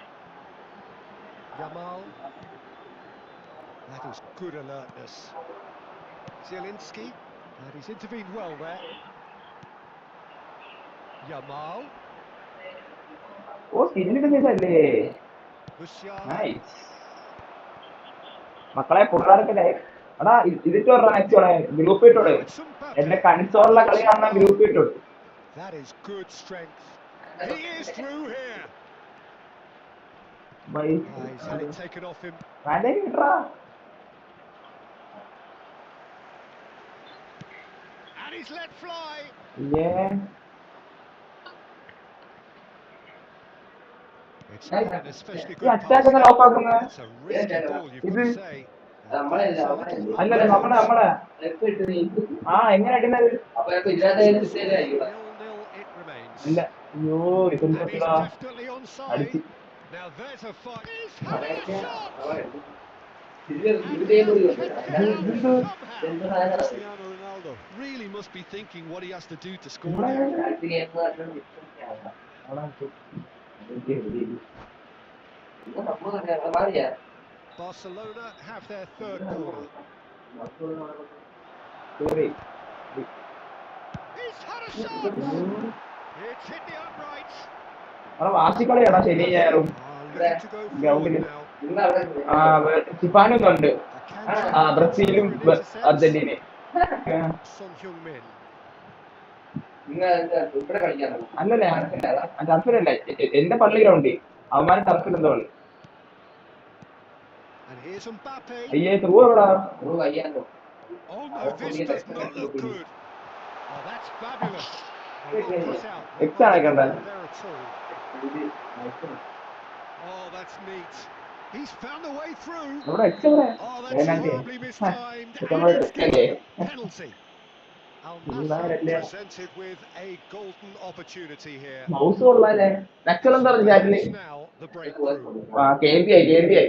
Speaker 5: Yamal. That is good alertness. Zielinski. And he's intervened well there. Yamal.
Speaker 6: ഓ സ്കിന്നിടുന്നതല്ലേ? Nice. മക്കളെ പിള്ളേർക്ക് എടാ ഇതിട്ട് പറഞ്ഞ ആക്ച്വളെ group ഇട്ടോടെ എന്റെ കൺസോളിലെ കളി കാണുന്ന group ഇട്ടോട്.
Speaker 5: That is good strength. He is through here. He's had it taken off him.
Speaker 6: Van Dijk കിട്ടറാ.
Speaker 5: And he's let fly.
Speaker 6: Yeah.
Speaker 5: It's not an especially good
Speaker 6: attack
Speaker 5: pass.
Speaker 6: ഒന്ന് ഓഫ് ആക്കുന്നത്.
Speaker 5: That's a risky ball, you've got to say.
Speaker 6: അല്ലല്ല നമ്മളെ ആ എങ്ങനെ അടിക്കുന്നത്?
Speaker 5: 0-0 it remains.
Speaker 6: ഇല്ല അയ്യോ ഇതൊന്നും
Speaker 5: And he's
Speaker 6: പറ്റില്ല.
Speaker 5: definitely onside.
Speaker 6: അടിച്ച്
Speaker 5: Now there's a fight. He's having a shot.
Speaker 3: Cristiano Ronaldo really must be thinking what he has to do to score there.
Speaker 5: Barcelona have their third corner. He's had a shot. It's hit the uprights.
Speaker 6: വാശിക്കളിയാടാ ശനി ഞായറും
Speaker 5: Looking to go
Speaker 6: ഗ്രൗണ്ടിൽ.
Speaker 5: forward now.
Speaker 6: ആ സിപ്പാനൊക്കെ ഉണ്ട്. ആ ബ്രസീലും അർജന്റീനയും.
Speaker 5: Son Heung-min.
Speaker 6: അല്ലല്ലേ ടർഫിലല്ല എന്റെ പള്ളി ഗ്രൗണ്ടിൽ അവന്മാര് ടർഫിൽ എന്തോ കളി.
Speaker 5: And here's Mbappe.
Speaker 6: അയ്യേ ത്രൂ എവിടാ?
Speaker 5: Oh no, this does not look good. Oh, that's fabulous.
Speaker 6: X ആണ് കണ്ടത്.
Speaker 5: Oh, that's neat. He's found a way through.
Speaker 6: നമ്മുടെ എക്സ് എവിടെ?
Speaker 5: Oh, that's horribly mistimed. And it's given penalty. Al-Nassr presented with a golden opportunity here.
Speaker 6: Mouse കൊള്ളാല്ലേ? നക്സൽ എന്താ പറഞ്ഞു ചാറ്റില്?
Speaker 5: Now the breakthrough.
Speaker 6: ആ KMP ആയി.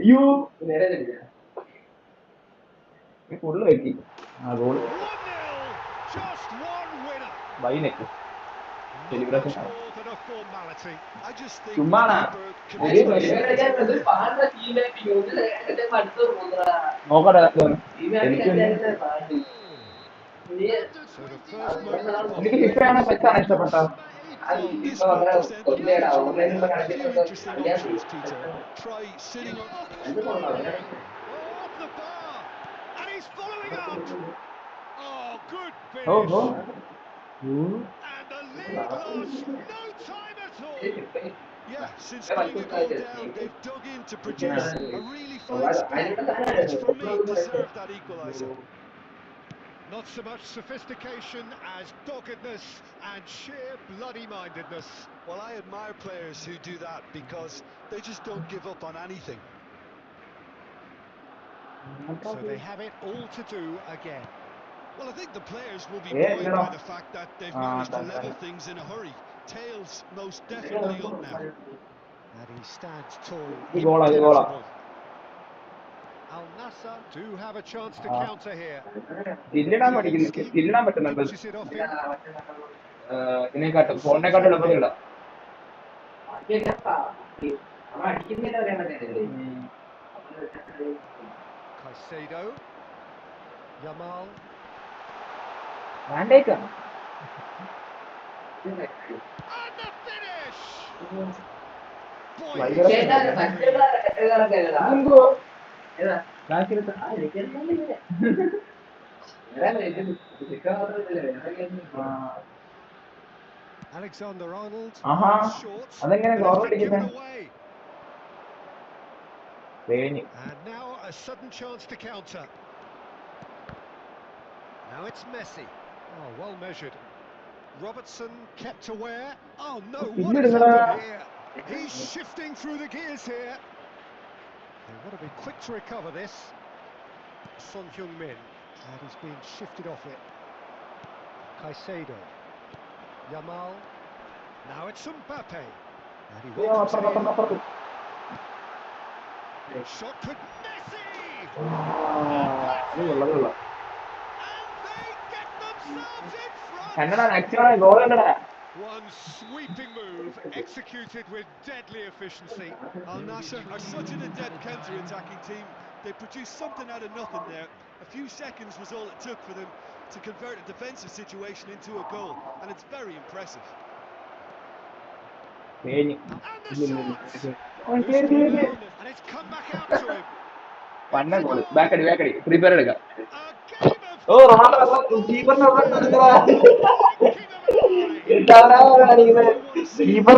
Speaker 6: അയ്യോ ഫുള്ള് വെക്കി. ആ goal
Speaker 5: 1-0. Just one winner.
Speaker 6: ബൈനെക്ക്
Speaker 5: Not
Speaker 6: celebration
Speaker 5: much more than a formality.
Speaker 3: I just think
Speaker 6: ചുമ്മാണാ നോക്കട്ടെ എനിക്ക്
Speaker 5: So the first moment of
Speaker 6: എനിക്ക് ഫിഫയാണ് പെറ്റാണ് ഇഷ്ടപ്പെട്ട.
Speaker 3: well, this could present the manager with a few interesting options, Peter. Try sitting on.
Speaker 5: off the bar, and he's following up. Oh, good
Speaker 6: ഓഹോ
Speaker 5: finish. And the lead lost no time at all.
Speaker 3: Yeah, since going a goal down, they've dug in to produce a really fine spell, which for me deserved that equaliser.
Speaker 5: Not so much sophistication as doggedness and sheer bloody-mindedness.
Speaker 3: Well, I admire players who do that because they just don't give up on anything.
Speaker 5: So they have it all to do again.
Speaker 3: Well, I think the players will be
Speaker 6: Yeah,
Speaker 3: buoyed
Speaker 6: you know.
Speaker 3: by the fact that they've managed to level things in a hurry. Tails most definitely up now.
Speaker 5: And he stands tall,
Speaker 6: Good goal, good goal.
Speaker 5: impenetrable. Al Nassr do have a chance to counter here.
Speaker 6: സ്കില്ലിടാൻ പഠിക്കുന്നു, സ്കില്ലിടാൻ പറ്റുന്നുണ്ട്.
Speaker 5: Pitches it off him.
Speaker 6: ഇതിനെക്കാട്ടും ഫോണിനെക്കാട്ടും എളുപ്പമില്ല.
Speaker 5: Caicedo. Yamal.
Speaker 6: വേണ്ടേക്കാ.
Speaker 5: And the finish! Boy,
Speaker 6: ഭയങ്കര
Speaker 5: Alexander-Arnold.
Speaker 6: Uh-huh. അതെങ്ങനെ goal അടിക്കുന്നത്?
Speaker 5: And now a sudden chance to counter. Now it's Messi. Oh, well measured. Robertson kept aware. Oh no, what has happened here? He's shifting through the gears here. They've got to be quick to recover this. Son Heung-min, and he's been shifted off it. Caicedo. Yamal. Now it's Mbappe. And he welcomes it in. Shot could Messi! And they get themselves in front! One sweeping move executed with deadly efficiency.
Speaker 3: Al Nassr are such an adept counter-attacking team. They produced something out of nothing there. A few seconds was all it took for them to convert a defensive situation into a goal, and it's very impressive.
Speaker 5: And the shot! And it's come back out to him.
Speaker 6: പന്ന goal ബാക്കടി prepare എടുക്കാം.
Speaker 5: ഓ
Speaker 6: Ronaldo കീപ്പറിനെ keeper